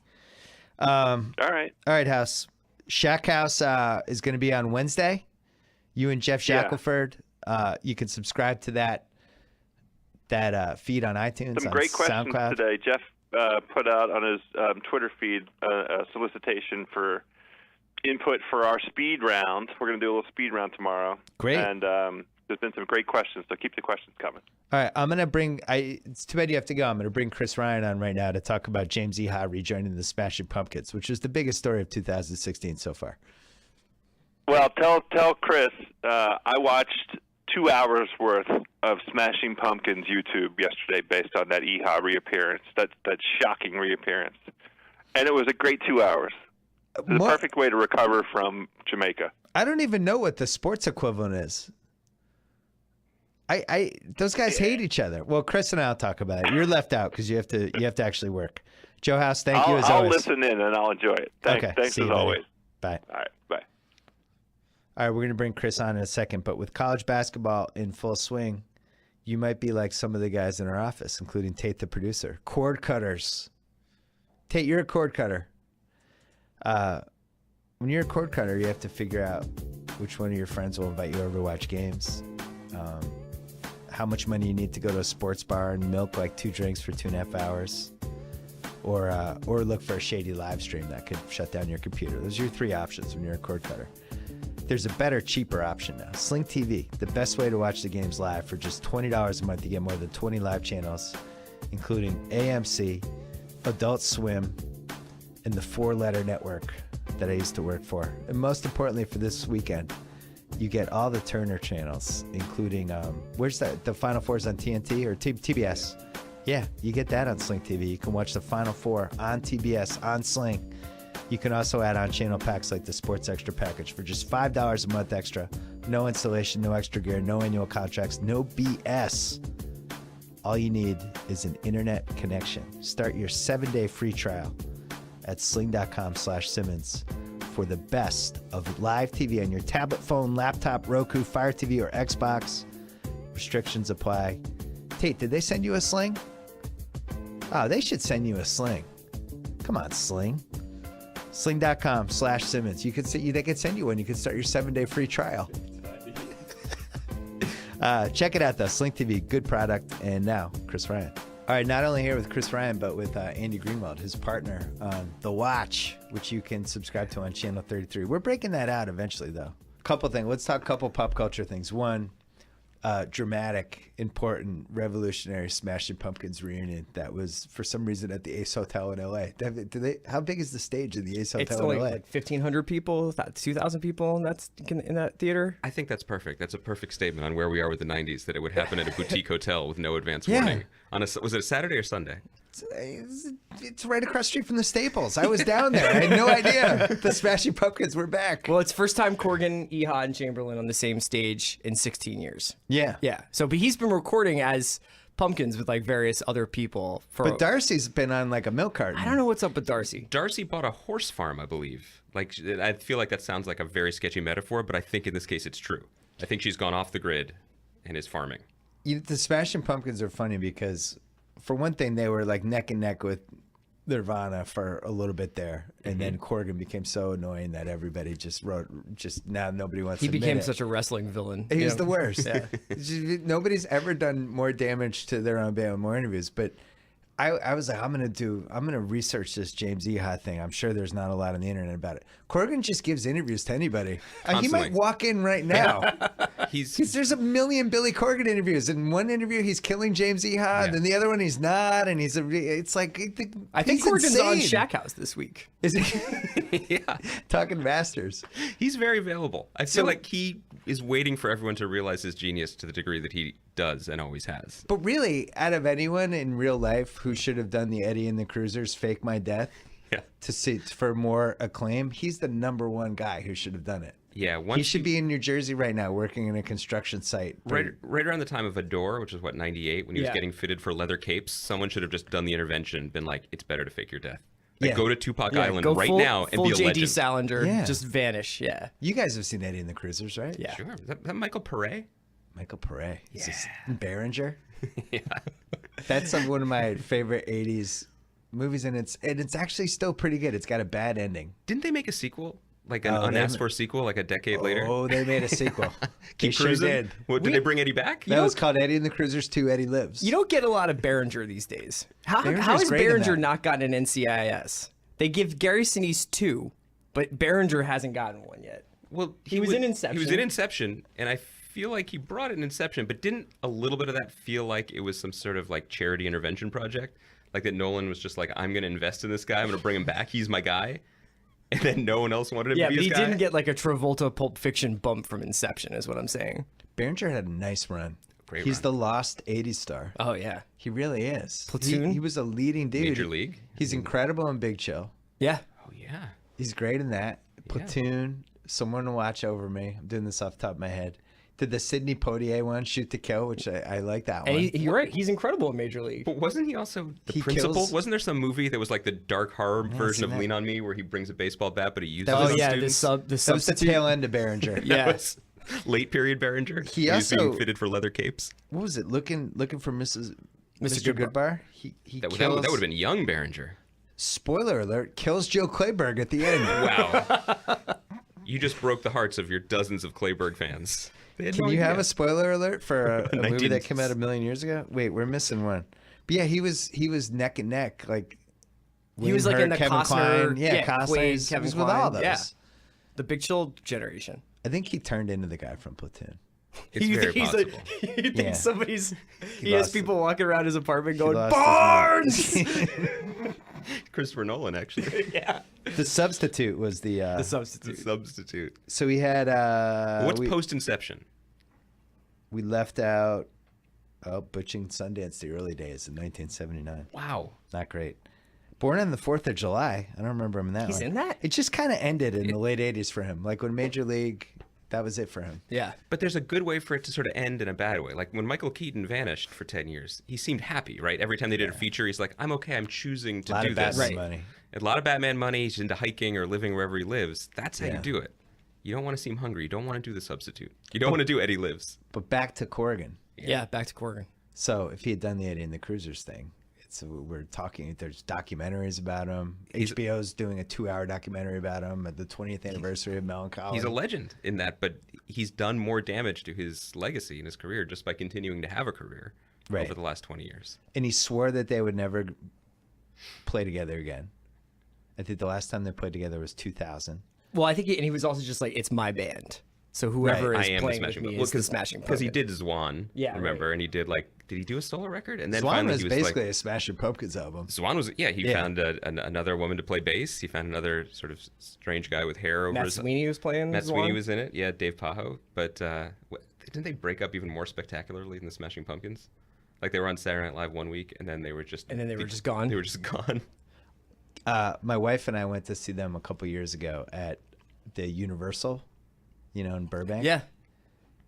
All right, House. Shack House is going to be on Wednesday. You and Jeff Shackelford. You can subscribe to that feed on iTunes. Some on great questions SoundCloud. today. Jeff put out on his Twitter feed a solicitation for input for our speed round. We're going to do a little speed round tomorrow. Great. And there's been some great questions, so keep the questions coming. All right, I'm going to bring it's too bad you have to go. I'm going to bring Chris Ryan on right now to talk about James Eha rejoining the Smashing Pumpkins, which is the biggest story of 2016 so far. Well, tell Chris I watched 2 hours worth of Smashing Pumpkins YouTube yesterday based on that Eha reappearance, that shocking reappearance. And it was a great 2 hours. It's the perfect way to recover from Jamaica. I don't even know what the sports equivalent is. Those guys hate each other. Well, Chris and I'll talk about it. You're left out because you have to actually work. Joe House, thank you as always. I'll listen in and I'll enjoy it. Thanks as always. Bye. All right, bye. All right, we're going to bring Chris on in a second, but with college basketball in full swing, you might be like some of the guys in our office, including Tate the producer. Cord cutters. Tate, you're a cord cutter. When you're a cord cutter, you have to figure out which one of your friends will invite you over to watch games, how much money you need to go to a sports bar and milk like 2 drinks for 2.5 hours, or look for a shady live stream that could shut down your computer. Those are your 3 options when you're a cord cutter. There's a better, cheaper option now. Sling TV, the best way to watch the games live. For just $20 a month, you get more than 20 live channels, including AMC, Adult Swim, and the 4-letter network that I used to work for. And most importantly for this weekend, you get all the Turner channels, including, where's that? The Final Four's on TNT or TBS. Yeah, you get that on Sling TV. You can watch the Final Four on TBS, on Sling. You can also add on channel packs like the Sports Extra package for just $5 a month extra. No installation, no extra gear, no annual contracts, no BS. All you need is an internet connection. Start your 7-day free trial at sling.com/Simmons for the best of live TV on your tablet, phone, laptop, Roku, Fire TV, or Xbox. Restrictions apply. Tate, did they send you a Sling? Oh, they should send you a Sling. Come on, Sling. Sling.com/Simmons. You could they could send you one. You could start your 7-day free trial. Check it out though. Sling TV, good product. And now, Chris Ryan. All right, not only here with Chris Ryan, but with Andy Greenwald, his partner on The Watch, which you can subscribe to on Channel 33. We're breaking that out eventually, though. Couple things. Let's talk couple pop culture things. One, dramatic, important, revolutionary Smashing Pumpkins reunion that was, for some reason, at the Ace Hotel in L.A. How big is the stage in the Ace Hotel in L.A.? It's like 1,500 people, 2,000 people in that theater. I think that's perfect. That's a perfect statement on where we are with the 90s, that it would happen at a boutique hotel with no advance warning. Was it a Saturday or Sunday? It's right across the street from the Staples. I was down there. I had no idea the Smashing Pumpkins were back. Well, it's first time Corgan, Eha, and Chamberlain on the same stage in 16 years. Yeah. Yeah. So, but he's been recording as Pumpkins with like various other people. But Darcy's been on like a milk carton. I don't know what's up with Darcy. Darcy bought a horse farm, I believe. Like, I feel like that sounds like a very sketchy metaphor, but I think in this case it's true. I think she's gone off the grid and is farming. The Smashing Pumpkins are funny because, for one thing, they were like neck and neck with Nirvana for a little bit there, and then Corgan became so annoying that everybody just now nobody wants to admit it. He became such a wrestling villain. He was the worst. Yeah. Nobody's ever done more damage to their own band with more interviews, but I was like, I'm gonna research this James Ehud thing. I'm sure there's not a lot on the internet about it. Corgan just gives interviews to anybody. He Constantly. might walk in right now. He's There's a million Billy Corgan interviews. In one interview, he's killing James Ehud, and the other one he's not. And it's like I think he's Corgan's insane. on Shack House this week. Is he? yeah. Talking Masters. He's very available. I feel like he is waiting for everyone to realize his genius to the degree that he does and always has. But really, out of anyone in real life who should have done the Eddie and the Cruisers Fake My Death to see for more acclaim, he's the number one guy who should have done it. Yeah, He should be in New Jersey right now working in a construction site. right around the time of Adore, which is what, 98, when he was Yeah. getting fitted for leather capes. Someone should have just done the intervention, been like, it's better to fake your death. Like, Yeah. go to Tupac Island go right full, now and full be a JD legend. Salinger, Yeah. just vanish. Yeah. You guys have seen Eddie and the Cruisers, right? Yeah. Sure. Is that Michael Pare? Michael Pare. He's just Behringer. Yeah. That's one of my favorite 80s movies, and it's actually still pretty good. It's got a bad ending. Didn't they make a sequel? Like an Oh, unasked for sequel, like a decade later? Oh, they made a sequel. They Keep sure cruising? did. What, did they bring Eddie back? That was called Eddie and the Cruisers 2, Eddie Lives. You don't get a lot of Behringer these days. How Behringer's has great in Behringer that. not gotten an NCIS? They give Gary Sinise 2, but Behringer hasn't gotten one yet. Well, He was in Inception. He was in Inception, and I feel like he brought it in Inception, but didn't a little bit of that feel like it was some sort of like charity intervention project? Like that Nolan was just like, I'm going to invest in this guy. I'm going to bring him back. He's my guy. And then no one else wanted him Yeah, to be but his he guy. didn't get like a Travolta Pulp Fiction bump from Inception, is what I'm saying. Behringer had a nice run. Great He's run. the lost 80s star. Oh, yeah. He really is. Platoon? He was a leading dude. Major League. He's incredible in Big Chill. Yeah. Oh, yeah. He's great in that. Platoon, Someone to Watch Over Me. I'm doing this off the top of my head. Did the Sidney Poitier one, Shoot to Kill, which I like that And one. you're right. He's incredible in Major League. But wasn't he also the He principal? kills- Wasn't there some movie that was like the dark horror version seen of that. Lean on Me where he brings a baseball bat but he uses That it was- on The students? the That was the substitute. tail end of Behringer. Yeah. That was late period Behringer. He was also- being fitted for leather capes. What was it? Looking for Mr. Mr. Goodbar? He That would kills, have been young Behringer. spoiler alert, kills Joe Clayburgh at the end. Wow. You just broke the hearts of your dozens of Clayburgh fans. They had Can no you have idea. a spoiler alert for a movie 19 that came out a million years ago? Wait, we're missing one. But yeah, he was neck and neck. Like He was like in the Kevin Costner, Kline. Yeah, Quaid, Costner. He Kevin was with all Kline, those. yeah. The Big Chill generation. I think he turned into the guy from Platoon. It's very possible. You think Yeah. somebody's... He has lost people walking around his apartment going, lost his Barnes! Christopher Nolan, actually. Yeah. The Substitute was the. The The substitute. substitute. So we had. What's post-Inception? We left out. Oh, Butching Sundance, the early days in 1979. Wow. Not great. Born on the 4th of July. I don't remember him in that He's one. in that? It just kind of ended in the late 80s for him. Like when Major League, that was it for him. Yeah. But there's a good way for it to sort of end in a bad way. Like when Michael Keaton vanished for 10 years, he seemed happy, right? Every time they did a feature, he's like, I'm okay, I'm choosing to A lot do of this. Batman money. A lot of Batman money. He's into hiking or living wherever he lives. That's how you Yeah. do it. You don't want to seem hungry. You don't want to do the substitute. You don't want to do Eddie Lives. But back to Corrigan. Yeah, back to Corrigan. So if he had done the Eddie and the Cruisers thing, we're talking. There's documentaries about him. HBO's doing a 2-hour documentary about him at the 20th anniversary of Melancholy. He's a legend in that, but he's done more damage to his legacy and his career just by continuing to have a career Right. over the last 20 years. And he swore that they would never play together again. I think the last time they played together was 2000. Well, I think he was also just like, it's my band. So whoever I is am the playing with Smashing me Pumpkins. is the Smashing Because he Pumpkins. did Zwan, Yeah, remember? right. And he did did he do a solo record? And then Swan finally was he was basically like, a Smashing Pumpkins album. Zwan was, he Yeah. found another woman to play bass. He found another sort of strange guy with hair over Matt his... Sweeney was playing Matt Zwan? Sweeney was in it. Yeah, Dave Pajo. But didn't they break up even more spectacularly than the Smashing Pumpkins? Like they were on Saturday Night Live one week, and then they were just... And then they were just gone? They were just gone. My wife and I went to see them a couple years ago at the Universal, in Burbank. Yeah.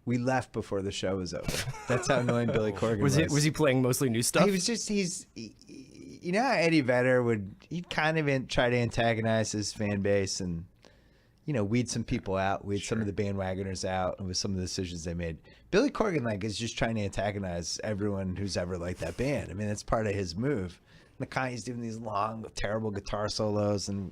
We left before the show was over. That's how annoying Billy Corgan was. Was he playing mostly new stuff? He was just how Eddie Vedder he'd kind of try to antagonize his fan base and weed some people out, weed some of the bandwagoners out with some of the decisions they made. Billy Corgan is just trying to antagonize everyone who's ever liked that band. I mean, that's part of his move. He's doing these long, terrible guitar solos and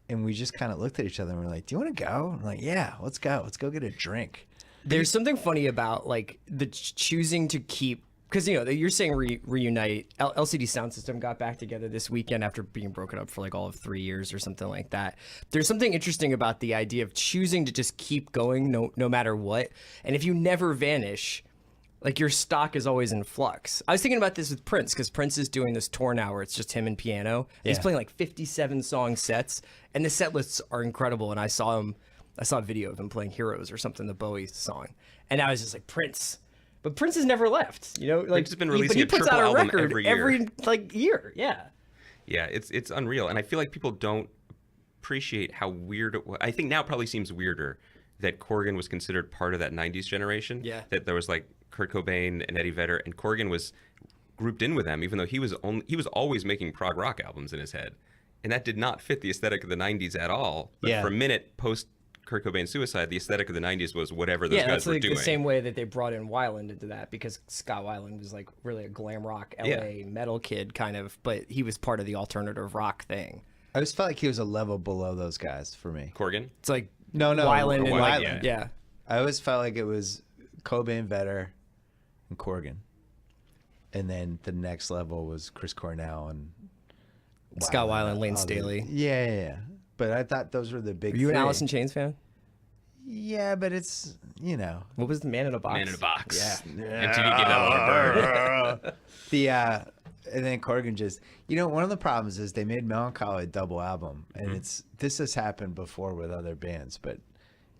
we just kind of looked at each other and we're like, "Do you want to go?" I'm like, "Yeah, let's go. Let's go get a drink." There's something funny about the choosing to keep because you're saying reunite. LCD Sound System got back together this weekend after being broken up for like all of 3 years or something like that. There's something interesting about the idea of choosing to just keep going no matter what. And if you never vanish, like your stock is always in flux. I was thinking about this with Prince, because Prince is doing this tour now where it's just him and piano. Yeah. He's playing like 57 song sets, and the set lists are incredible. And I saw a video of him playing Heroes or something, the Bowie song, and I was just like, Prince. But Prince has never left, Like Prince has been releasing he puts a out triple a album record every year. Yeah. Yeah, it's unreal, and I feel like people don't appreciate how weird it was. I think now it probably seems weirder that Corgan was considered part of that '90s generation. Yeah. That there was like Kurt Cobain and Eddie Vedder, and Corgan was grouped in with them, even though he was always making prog rock albums in his head, and that did not fit the aesthetic of the '90s at all. But for a minute post Kurt Cobain's suicide, the aesthetic of the '90s was whatever those guys were like doing. The same way that they brought in Weiland into that, because Scott Weiland was like really a glam rock LA metal kid kind of, but he was part of the alternative rock thing. I always felt like he was a level below those guys for me. Corgan? It's like No, Weiland and Weiland. Yeah. I always felt like it was Cobain, Vedder, and Corgan, and then the next level was Chris Cornell and Scott Weiland, Lane Staley. Yeah. But I thought those were the big. Are you an three. Alice in Chains fan? Yeah, but it's What was the Man in a Box? Man in a Box. Yeah. MTV gave that a lot of burn. And then Corgan just one of the problems is they made Melancholy a double album, and this has happened before with other bands, but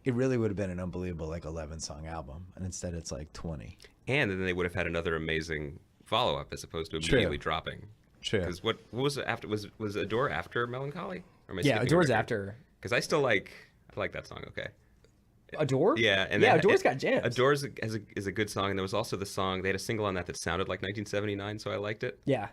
it really would have been an unbelievable 11-song album, and instead it's like 20. And then they would have had another amazing follow-up as opposed to immediately dropping. True. Because what was it after? Was Adore after Melancholy? Or Adore's after. Because I like that song. Okay. Adore? Yeah, and Adore's got jams. Adore's is a good song, and there was also the song they had a single on that sounded like 1979, so I liked it. Yeah.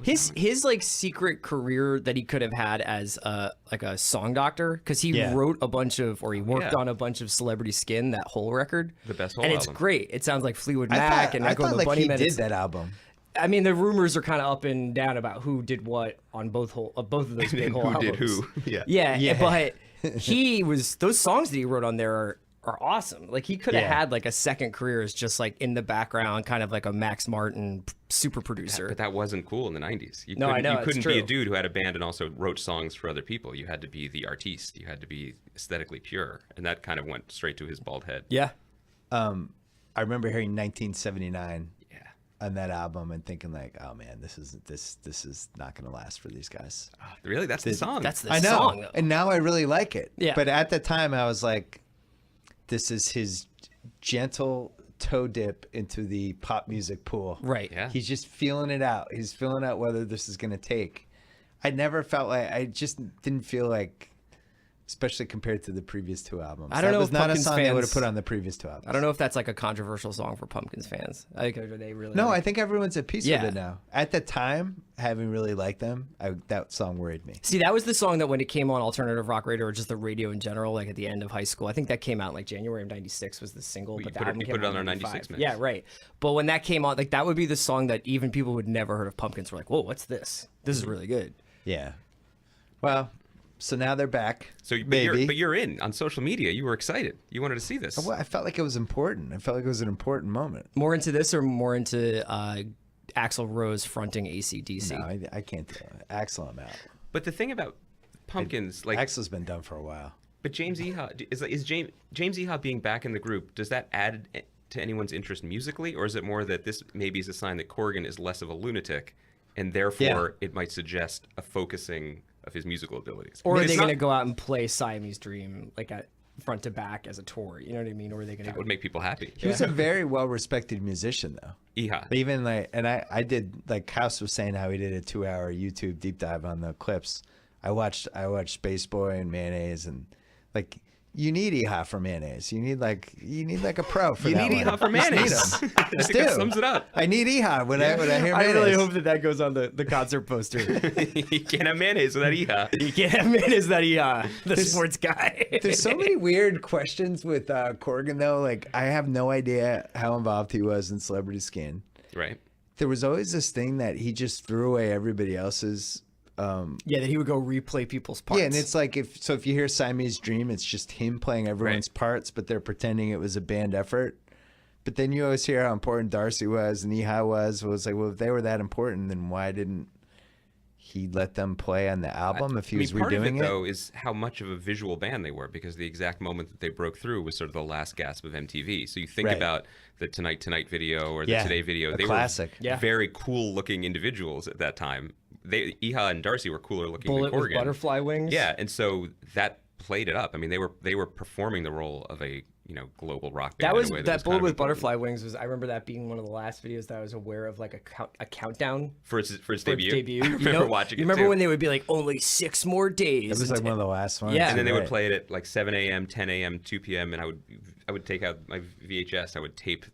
His secret career that he could have had as a song doctor, because he wrote a bunch of, or he worked on a bunch of Celebrity Skin, that whole record. The best whole album. album. And it's great. It sounds like Fleetwood Mac and Echo and the Bunnymen. He did that album. I mean, the rumors are kind of up and down about who did what on both of those big whole albums. Who did who? Yeah. But those songs that he wrote on there are awesome. Like he could have had like a second career as just like in the background, kind of like a Max Martin super producer. But that wasn't cool in the 90s. You couldn't be a dude who had a band and also wrote songs for other people. You had to be the artiste. You had to be aesthetically pure, and that kind of went straight to his bald head. Yeah. I remember hearing 1979 on that album and thinking like, oh man, this is not going to last for these guys. Really? That's the song. That's the I know. song. Though. And now I really like it. Yeah. But at the time I was like, this is his gentle toe dip into the pop music pool. Right. Yeah. He's just feeling it out. He's feeling out whether this is going to take. I just didn't feel like, especially compared to the previous two albums. I don't know if if not a Pumpkins song fans, they would have put on the previous two albums. I don't know if that's like a controversial song for Pumpkins fans. I think they really. No, like, I think everyone's at peace with it now. At the time, having really liked them, that song worried me. See, that was the song that when it came on alternative rock radio or just the radio in general, like at the end of high school, I think that came out in like January of '96 was the single. We but the put album it came on out our in 96 mix. Yeah, right. But when that came on, like that would be the song that even people who had never heard of Pumpkins were like, "Whoa, what's this? This is really good." Yeah. Well, so now they're back. So, but you're in on social media. You were excited. You wanted to see this. Well, I felt like it was important. I felt like it was an important moment. More into this or more into Axl Rose fronting AC/DC? No, I can't do it. Axl, I'm out. But the thing about Pumpkins, like Axl's been done for a while. But James Iha is James Iha being back in the group. Does that add to anyone's interest musically, or is it more that this maybe is a sign that Corgan is less of a lunatic, and therefore it might suggest a focusing of his musical abilities? Or are they going to go out and play Siamese Dream like at front to back as a tour? You know what I mean? Or are they going to? That would make people happy. He was a very well-respected musician, though. Iha. Even I did, like House was saying how he did a 2-hour YouTube deep dive on the clips. I watched Space Boy and Mayonnaise, and like you need Iha for Mayonnaise. You need like a pro for that. You need Iha for Mayonnaise. I think that sums it up. I need Iha when I hear Mayonnaise. I really hope that goes on the concert poster. You can't have mayonnaise without Iha. You can't have mayonnaise without Iha, the sports guy. There's so many weird questions with Corgan though. Like I have no idea how involved he was in Celebrity Skin. Right. There was always this thing that he just threw away everybody else's. That he would go replay people's parts. Yeah, and it's like if you hear Siamese Dream, it's just him playing everyone's parts, but they're pretending it was a band effort. But then you always hear how important Darcy was and Ehi was. It was like, well, if they were that important, then why didn't he let them play on the album if he was part of redoing it, though, is how much of a visual band they were, because the exact moment that they broke through was sort of the last gasp of MTV. So you think Right. about the Tonight video or the Yeah, Today video. a They classic. were Yeah. very cool-looking individuals at that time. Ehi and Darcy were cooler looking Bullet than with Corgan. butterfly wings. Yeah, and so that played it up. I mean, they were performing the role of a global rock band. That was in a way that was bullet kind of with important. butterfly wings was. I remember that being one of the last videos that I was aware of, like a countdown for its for its debut. debut. I You remember know, watching you it remember too. when they would be like only 6 more days. It was and like one of the last ones. Yeah. And then they would Right. play it at like 7 a.m., 10 a.m., 2 p.m., and I would take out my VHS. I would tape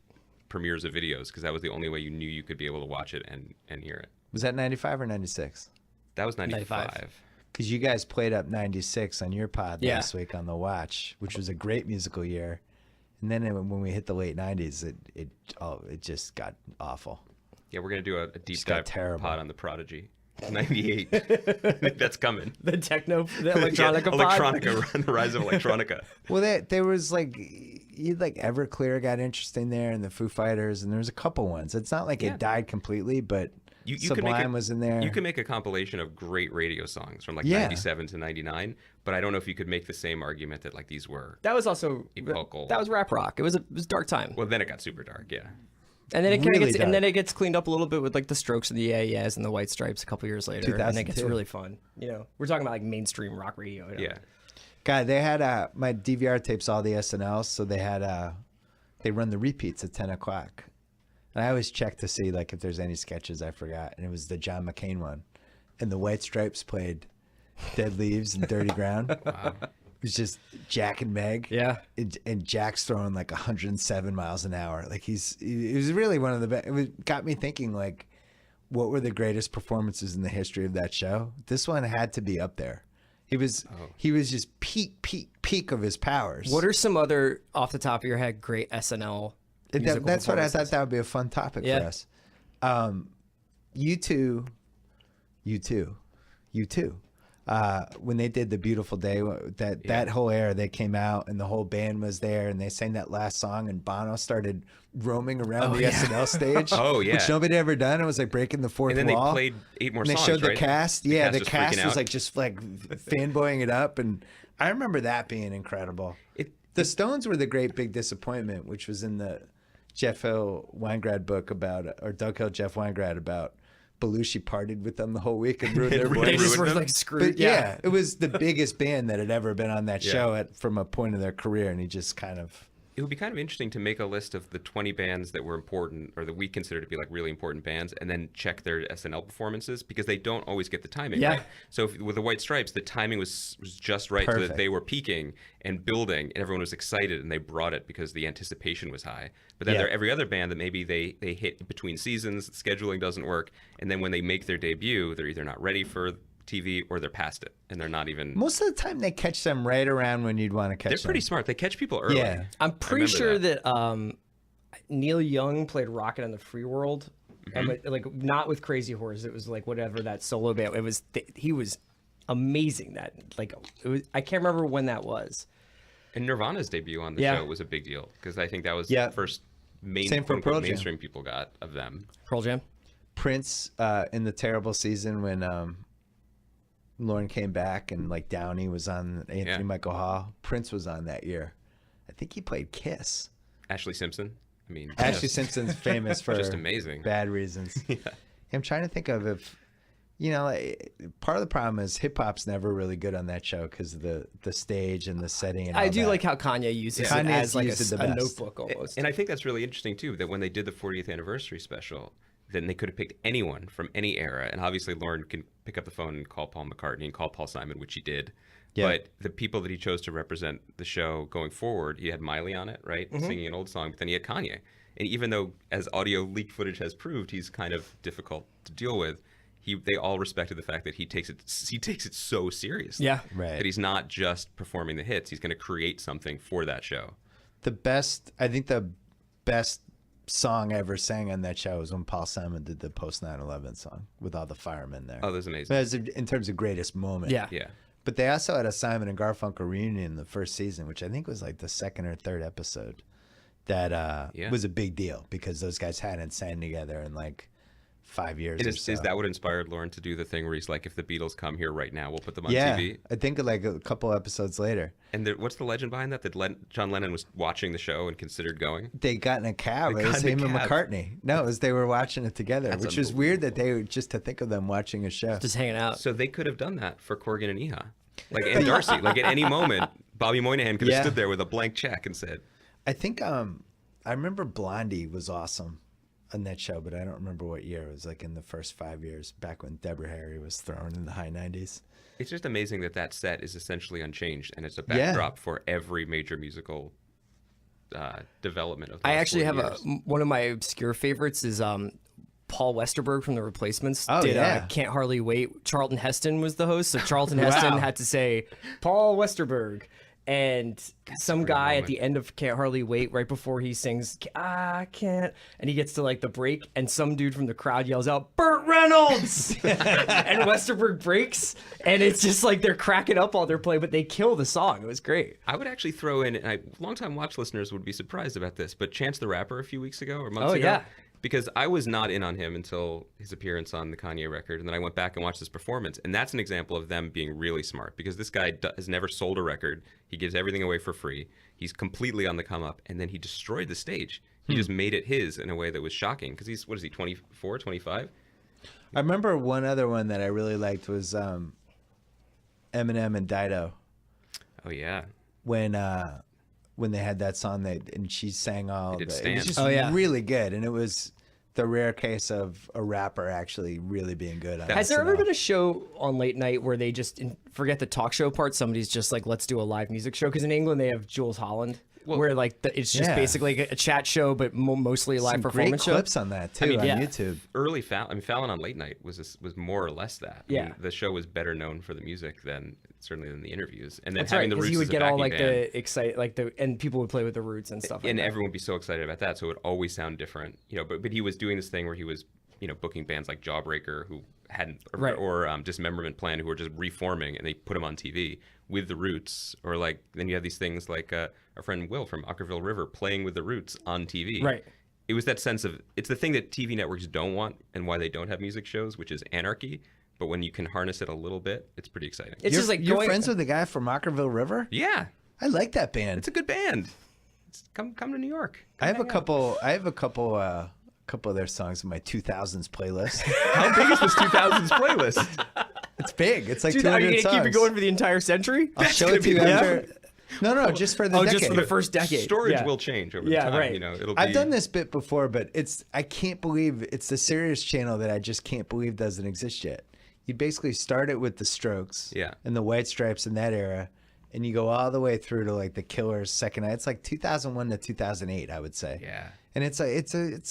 premieres of videos because that was the only way you knew you could be able to watch it and hear it. Was that 95 or 96? That was 95. 95. Because you guys played up 96 on your pod Yeah. last week on The Watch, which was a great musical year. And then when we hit the late 90s, it just got awful. Yeah, we're going to do a deep got dive terrible. pod on the Prodigy. 98. I think that's coming. the electronica Yeah, pod. electronica, the rise of electronica. Well, there was like Everclear got interesting there, and the Foo Fighters, and there was a couple ones. It's not like Yeah. it died completely, but You Sublime can make was in there. You can make a compilation of great radio songs from like Yeah. 97 to 99, but I don't know if you could make the same argument that like these were. That was also Epochal. that was rap rock. It was a dark time. Well, then it got super dark, yeah. And then it kind Really of gets dark. and then it gets cleaned up a little bit with like the Strokes and the Yeah Yeahs and the White Stripes a couple years later, and it gets 2002. really fun. We're talking about like mainstream rock radio. Yeah. God, they had my DVR tapes, all the SNLs, so they had they run the repeats at 10 o'clock. And I always check to see like if there's any sketches I forgot, and it was the John McCain one, and the White Stripes played Dead Leaves and Dirty Ground. Wow. It was just Jack and Meg. Yeah. And Jack's throwing like 107 miles an hour. Like he was really one of the best. It got me thinking like, what were the greatest performances in the history of that show? This one had to be up there. He was just peak of his powers. What are some other off the top of your head great SNL? musical That's what I thought performances? that would be a fun topic Yeah. for us. U2. When they did the Beautiful Day, that whole era, they came out and the whole band was there and they sang that last song and Bono started roaming around the SNL stage. Oh, yeah. Which nobody had ever done. It was like breaking the fourth And then wall. they played 8 more and they songs, showed the right? cast. The The was cast freaking was out. like just like fanboying it up, and I remember that being incredible. The Stones were the great big disappointment, which was in the Jeff Hill Weingrad book or Doug Hill Jeff Weingrad about Belushi partied with them the whole week and ruined their They They voice. just were them? like screwed. But yeah, it was the biggest band that had ever been on that Yeah. show from a point of their career, and he just kind of. It would be kind of interesting to make a list of the 20 bands that were important or that we consider to be like really important bands and then check their SNL performances because they don't always get the timing Yeah. right. So with the White Stripes, the timing was just right so Perfect. that they were peaking and building and everyone was excited and they brought it because the anticipation was high. But then Yeah. there are every other band that maybe they hit between seasons, scheduling doesn't work, and then when they make their debut, they're either not ready for TV or they're past it and they're not even. Most of the time, they catch them right around when you'd want to catch They're them. pretty smart. They catch people early. Yeah. I'm pretty remember sure that Neil Young played Rocket on the Free World, and like not with Crazy Horse. It was like whatever that solo band. It was he was amazing. That like it was. I can't remember when that was. And Nirvana's debut on the Yeah. show was a big deal because I think that was Yeah. the first Same for Pearl Jam. mainstream people got of them. Pearl Jam. Prince in the terrible season when Lauren came back and like Downey was on Anthony Yeah. Michael Hall. Prince was on that year. I think he played Kiss. Ashley Simpson. I mean, Ashley just- Simpson's famous for Just amazing. bad reasons. I'm trying to think of if, part of the problem is hip hop's never really good on that show because of the stage and the setting. And I all do that. like how Kanye uses it Kanye's as like used it the a best. notebook almost. And I think that's really interesting too. That when they did the 40th anniversary special, then they could have picked anyone from any era, and obviously Lauren can pick up the phone and call Paul McCartney and call Paul Simon, which he did. Yeah. But the people that he chose to represent the show going forward, he had Miley on it, right, singing an old song, but then he had Kanye. And even though, as audio leak footage has proved, he's kind of difficult to deal with, they all respected the fact that he takes it so seriously. Yeah. Right. That he's not just performing the hits; he's going to create something for that show. I think the best song I ever sang on that show was when Paul Simon did the post 9/11 song with all the firemen there. Oh, that's amazing. As in terms of greatest moment. Yeah. Yeah. But they also had a Simon and Garfunkel reunion in the first season, which I think was like the second or third episode. that was a big deal because those guys hadn't sang together in like 5 years. And or so. is that what inspired Lauren to do the thing where he's like, if the Beatles come here right now, we'll put them on Yeah, TV? I think like a couple episodes later. And what's the legend behind that? That John Lennon was watching the show and considered going? They got in a cab. They It was got in him a and cab. McCartney. No, it was they were watching it together, That's which was weird that they just to think of them watching a show. Just hanging out. So they could have done that for Corgan and Eha. Like, and Darcy. Like, at any moment, Bobby Moynihan could have stood there with a blank check and said, I think I remember Blondie was awesome on that show, but I don't remember what year. It was like in the first 5 years, back when Deborah Harry was thrown in the high 90s. it's just amazing that that set is essentially unchanged and it's a backdrop for every major musical development of the I last actually 40 have years. one of my obscure favorites is Paul Westerberg from The Replacements Oh, did yeah. Can't Hardly Wait. Charlton Heston was the host, so Charlton Heston had to say Paul Westerberg. And some guy at the end of Can't Hardly Wait, right before he sings, I can't, and he gets to like the break, and some dude from the crowd yells out, Burt Reynolds! And Westerberg breaks, and it's just like they're cracking up while they're playing, but they kill the song. It was great. I would actually throw in, and longtime watch listeners would be surprised about this, but Chance the Rapper a few weeks ago or months ago. Yeah. Because I was not in on him until his appearance on the Kanye record, and then I went back and watched his performance, and that's an example of them being really smart, because this guy has never sold a record. He gives everything away for free. He's completely on the come up, and then he destroyed the stage. He just made it his in a way that was shocking, because he's, what is he, 24, 25? I remember one other one that I really liked was Eminem and Dido. Oh, yeah. When they had that song and she sang all They did it was Stand. just really good, and it was the rare case of a rapper actually really being good on Has there SNL. ever been a show on late night where they just forget the talk show part? Somebody's just like, let's do a live music show. Because in England they have Jules Holland, where like it's just basically a chat show, but mostly a live Some performance great show. clips on that too on YouTube? Early Fallon on late night was more or less that. I Yeah. mean, the show was better known for the music than the interviews, and then That's having right, the Roots because you would as a get all backing like band, and people would play with the Roots and stuff. Like and that. everyone would be so excited about that, so it would always sound different, But he was doing this thing where he was, booking bands like Jawbreaker who hadn't, or Dismemberment Plan, who were just reforming, and they put them on TV with the Roots, or like then you have these things like our friend Will from Ockerville River playing with the Roots on TV. Right. It was that sense of, it's the thing that TV networks don't want and why they don't have music shows, which is anarchy. But when you can harness it a little bit, it's pretty exciting. It's just like You're friends with the guy from Ockerville River? Yeah, I like that band. it's a good band. Come to New York. I have a couple of their songs in my 2000s playlist. How big is this 2000s playlist? It's big. It's like Dude, are 200 you songs. gonna keep it going for the entire century? I'll show it to you after. No, just for the decade. Just for the first decade. Storage will change over time. right. It'll be... I've done this bit before, but I can't believe it's the Sirius channel that I just can't believe doesn't exist yet. You basically start it with the Strokes and the White Stripes in that era, and you go all the way through to like the Killers' second night. It's like 2001 to 2008, I would say. Yeah. And it's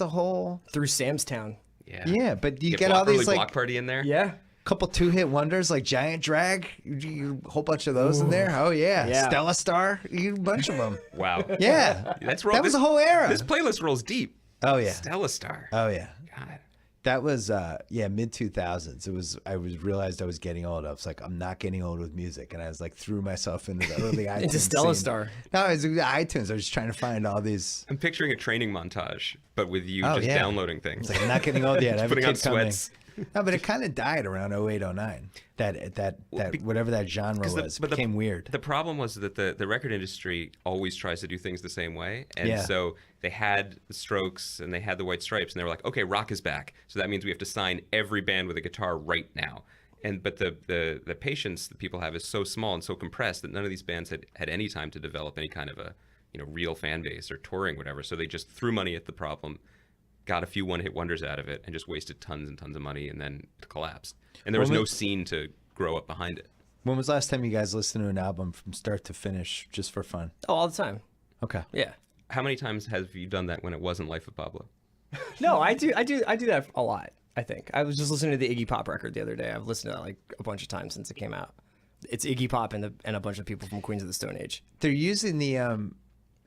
a whole Through Sam's Town. yeah, but you Get get all early these Block like Party in there. Yeah. couple 2-hit wonders like Giant Drag, a whole bunch of those in there. Oh yeah. Stella Star, a bunch of them. Wow. Yeah, That was a whole era. This playlist rolls deep. Oh yeah. Stella Star. Oh yeah. God. That was mid 2000s. I realized I was getting old. I was like, I'm not getting old with music, and I was like threw myself into the early iTunes. Into Stella scene. Star. No, I was iTunes. I was just trying to find all these. I'm picturing a training montage, but with you just downloading things. It's like, I'm not getting old yet. I have Putting a on kid coming. sweats. No, but it kind of died around 08, 09. That whatever that genre was became weird. The problem was that the record industry always tries to do things the same way, and so they had the Strokes and they had the White Stripes, and they were like, okay, rock is back, so that means we have to sign every band with a guitar right now. But the patience that people have is so small and so compressed that none of these bands had any time to develop any kind of a real fan base or touring, whatever. So they just threw money at the problem, got a few one-hit wonders out of it, and just wasted tons and tons of money, and then it collapsed. And there was no scene to grow up behind it. When was the last time you guys listened to an album from start to finish just for fun? Oh, all the time. Okay. Yeah. How many times have you done that when it wasn't Life of Pablo? No, I do that a lot. I think I was just listening to the Iggy Pop record the other day. I've listened to it like a bunch of times since it came out. It's Iggy Pop and a bunch of people from Queens of the Stone Age. They're using the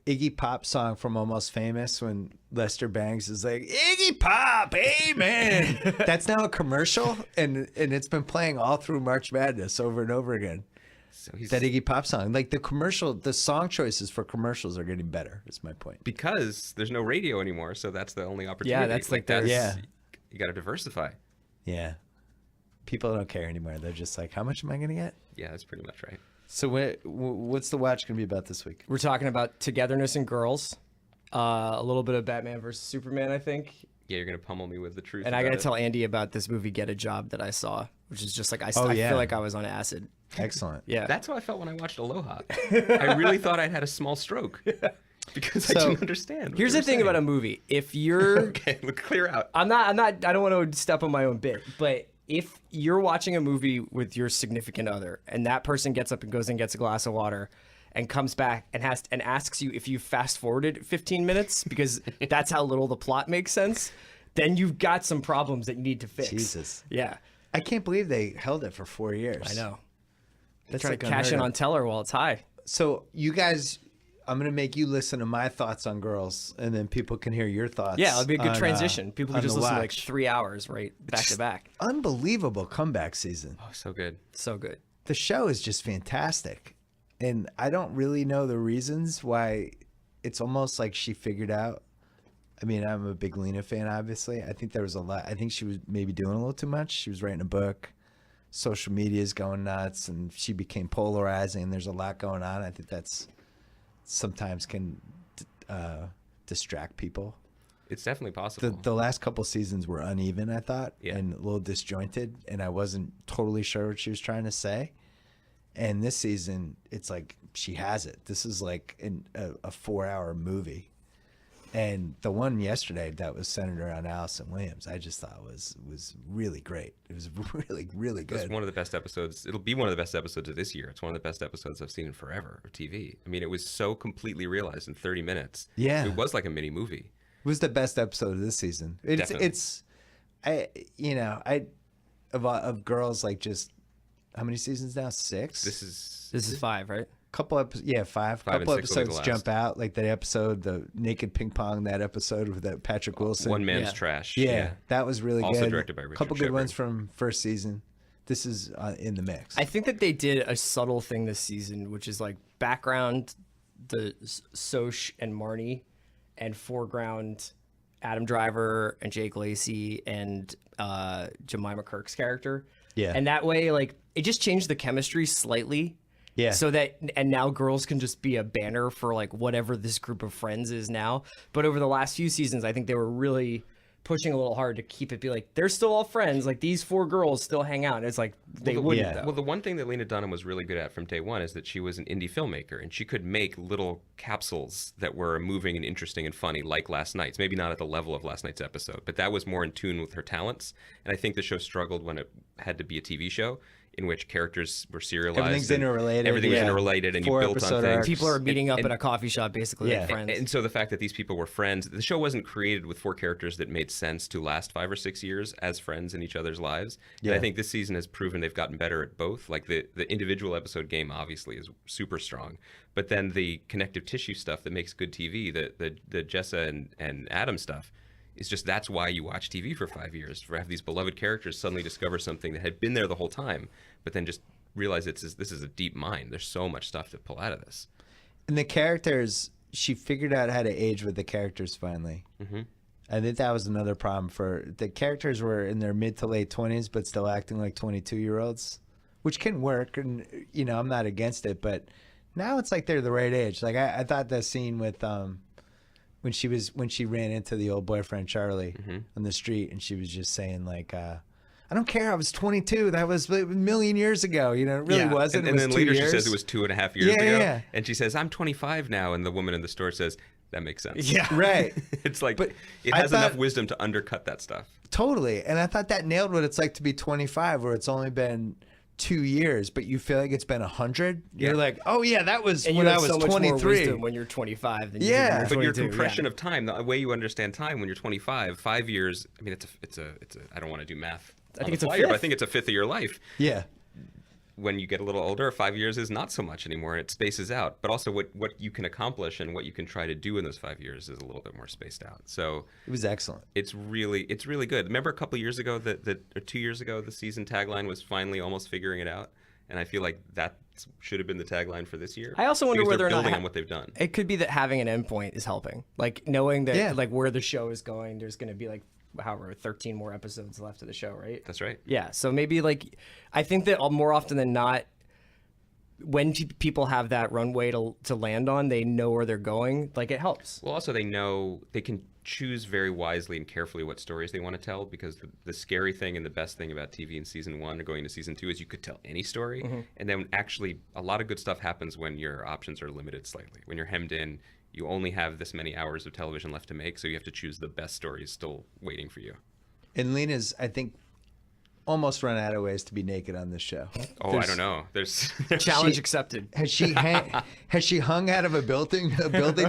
Iggy Pop song from Almost Famous when Lester Bangs is like, Iggy Pop, amen. That's now a commercial, and it's been playing all through March Madness over and over again. So he's That Iggy Pop song. Like the song choices for commercials are getting better, is my point. because there's no radio anymore, so that's the only opportunity. Yeah, that's like their- Yeah. You got to diversify. Yeah. People don't care anymore. They're just like, how much am I going to get? Yeah, that's pretty much right. So what's the watch going to be about this week? We're talking about Togetherness and Girls, a little bit of Batman versus Superman, I think. Yeah, you're gonna pummel me with the truth. And I got to about tell Andy about this movie Get a Job that I saw, which is just like I yeah. feel like I was on acid. Excellent. Yeah. That's how I felt when I watched Aloha. I really thought I'd had a small stroke because I So, didn't understand. Here's the thing about a movie. If you're Okay, look, clear out. I don't want to step on my own bit, but if you're watching a movie with your significant other and that person gets up and goes and gets a glass of water and comes back and asks you if you fast forwarded 15 minutes because that's how little the plot makes sense, then you've got some problems that you need to fix. Jesus. Yeah. I can't believe they held it for 4 years. I know. That's Trying like to cash unheard in of. on Teller while it's high. So you guys, I'm going to make you listen to my thoughts on Girls, and then people can hear your thoughts. Yeah, it'll be a good on, transition. People on can just the listen to like watch. 3 hours right back to back. Unbelievable comeback season. Oh, so good. So good. The show is just fantastic. And I don't really know the reasons why. It's almost like she figured out. I mean, I'm a big Lena fan, obviously. I think there was a lot. I think she was maybe doing a little too much. She was writing a book. Social media is going nuts, and she became polarizing. There's a lot going on. I think that's sometimes can distract people. It's definitely possible. The last couple seasons were uneven, I thought, Yeah. and a little disjointed, and I wasn't totally sure what she was trying to say. And this season, it's like she has it. This is like a 4-hour movie. And the one yesterday that was centered around Allison Williams, I just thought was really great. It was really, really It's good. one of the best episodes. It'll be one of the best episodes of this year. It's one of the best episodes I've seen in forever of TV. I mean, it was so completely realized in 30 minutes. Yeah. It was like a mini movie. It was the best episode of this season. Definitely. Of Girls, like, just how many seasons now? 6. This is This is 5, right? Couple episodes, yeah, 5. Five and Couple 6 will be the episodes last. jump out, like that episode, the naked ping pong, that episode with that Patrick Wilson. one man's Yeah. trash. Yeah, that was really Also good. directed by Richard Couple good Shepard. ones from first season. This is in the mix. I think that they did a subtle thing this season, which is like background, the Soch and Marnie, and foreground, Adam Driver and Jake Lacey and Jemima Kirk's character. Yeah. And that way, like, it just changed the chemistry slightly. Yeah. So that, and now Girls can just be a banner for like whatever this group of friends is now. But over the last few seasons, I think they were really pushing a little hard to keep it be like, they're still all friends. Like, these 4 girls still hang out. And it's like, they wouldn't, yeah. though. Well, the one thing that Lena Dunham was really good at from day one is that she was an indie filmmaker, and she could make little capsules that were moving and interesting and funny, like last night's. Maybe not at the level of last night's episode, but that was more in tune with her talents. And I think the show struggled when it had to be a TV show in which characters were serialized. Everything's and interrelated, Everything was yeah. interrelated, and you 4 built on episode things. arcs. People are meeting up And- at a coffee shop, basically, Yeah. like friends. And so the fact that these people were friends, the show wasn't created with 4 characters that made sense to last 5 or 6 years as friends in each other's lives. Yeah. And I think this season has proven they've gotten better at both. Like the individual episode game obviously is super strong, but then the connective tissue stuff that makes good TV, the Jessa and Adam stuff, is just that's why you watch TV for 5 years, to have these beloved characters suddenly discover something that had been there the whole time, but then just realize this is a deep mine. There's so much stuff to pull out of this. And the characters, she figured out how to age with the characters finally. Mm-hmm. I think that was another problem for the characters were in their mid to late 20s, but still acting like 22-year-olds, which can work. And, I'm not against it, but now it's like they're the right age. Like I thought that scene with, when she ran into the old boyfriend, Charlie, on the street, and she was just saying like, I don't care. I was 22. That was a million years ago. It really wasn't. And It was then 2 later years. she says it was 2.5 years Yeah, ago. yeah. And she says, I'm 25 now. And the woman in the store says, that makes sense. Yeah. Right. It's like, But it I has enough thought- wisdom to undercut that stuff. Totally. And I thought that nailed what it's like to be 25, where it's only been 2 years, but you feel like it's been 100. You're like, oh yeah, that was and when you I have was so much more 23. wisdom when you're 25 than you Yeah. do when you're But your 22, compression yeah. of time, the way you understand time when you're 25, 5 years, I mean, it's a I don't want to do math. I think on it's the a fly here, but I fifth. think it's a fifth of your life. Yeah. When you get a little older, 5 years is not so much anymore, and it spaces out. But also, what you can accomplish and what you can try to do in those 5 years is a little bit more spaced out. So It was excellent. it's really good. Remember a couple years ago or 2 years ago, the season tagline was finally almost figuring it out, and I feel like that should have been the tagline for this year. I also wonder because whether they're or not building on what they've done. It could be that having an endpoint is helping, like knowing that like where the show is going. There's going to be like however 13 more episodes left of the show, right? That's right. Yeah, so maybe like I think that more often than not, when people have that runway to land on, they know where they're going. Like it helps. Well, also they know they can choose very wisely and carefully what stories they want to tell, because the scary thing and the best thing about TV in season 1 or going to season 2 is you could tell any story, and then actually a lot of good stuff happens when your options are limited slightly. When you're hemmed in, you only have this many hours of television left to make, so you have to choose the best stories still waiting for you. And Lena's, I think, almost run out of ways to be naked on this show. Oh, I don't know. There's Challenge accepted. Has she hung out of a building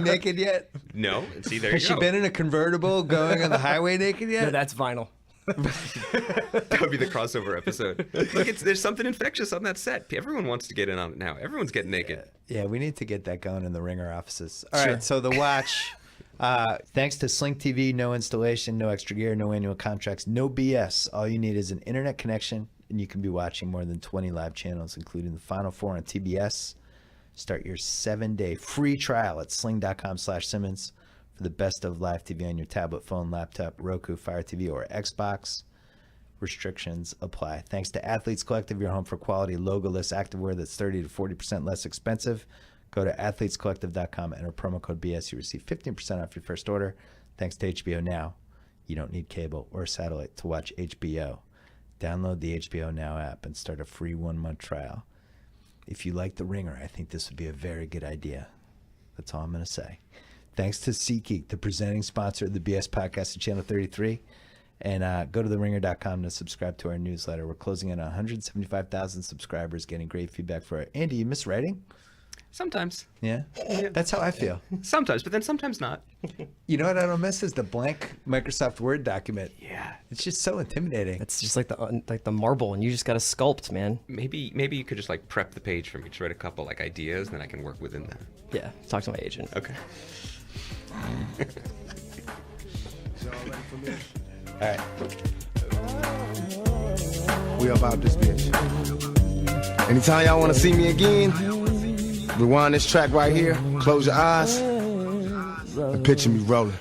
naked yet? no. See, there Has you she go. been in a convertible going on the highway naked yet? No, that's vinyl. That would be the crossover episode. Look, there's something infectious on that set. Everyone wants to get in on it now. Everyone's getting naked. Yeah, we need to get that going in the Ringer offices. All right, so The Watch, thanks to Sling TV, no installation, no extra gear, no annual contracts, no BS. All you need is an internet connection, and you can be watching more than 20 live channels, including the Final Four on TBS. Start your 7-day free trial at sling.com/Simmons for the best of live TV on your tablet, phone, laptop, Roku, Fire TV, or Xbox. Restrictions apply. Thanks to Athletes Collective, your home for quality logoless activewear that's 30 to 40% less expensive. Go to athletescollective.com, enter promo code BS. You receive 15% off your first order. Thanks to HBO Now. You don't need cable or satellite to watch HBO. Download the HBO Now app and start a free 1-month trial. If you like The Ringer, I think this would be a very good idea. That's all I'm going to say. Thanks to SeatGeek, the presenting sponsor of the BS podcast at Channel 33. And go to theringer.com to subscribe to our newsletter. We're closing in on 175,000 subscribers, getting great feedback for it. Andy, you miss writing? Sometimes. Yeah? That's how I feel. Sometimes, but then sometimes not. You know what I don't miss is the blank Microsoft Word document. Yeah. It's just so intimidating. It's just like the marble, and you just got to sculpt, man. Maybe you could just like prep the page for me to write a couple like ideas, and then I can work within that. Yeah, talk to my agent. Okay. Y'all ready for me? All right. We about this bitch. Anytime y'all want to see me again, rewind this track right here, close your eyes, and picture me rolling.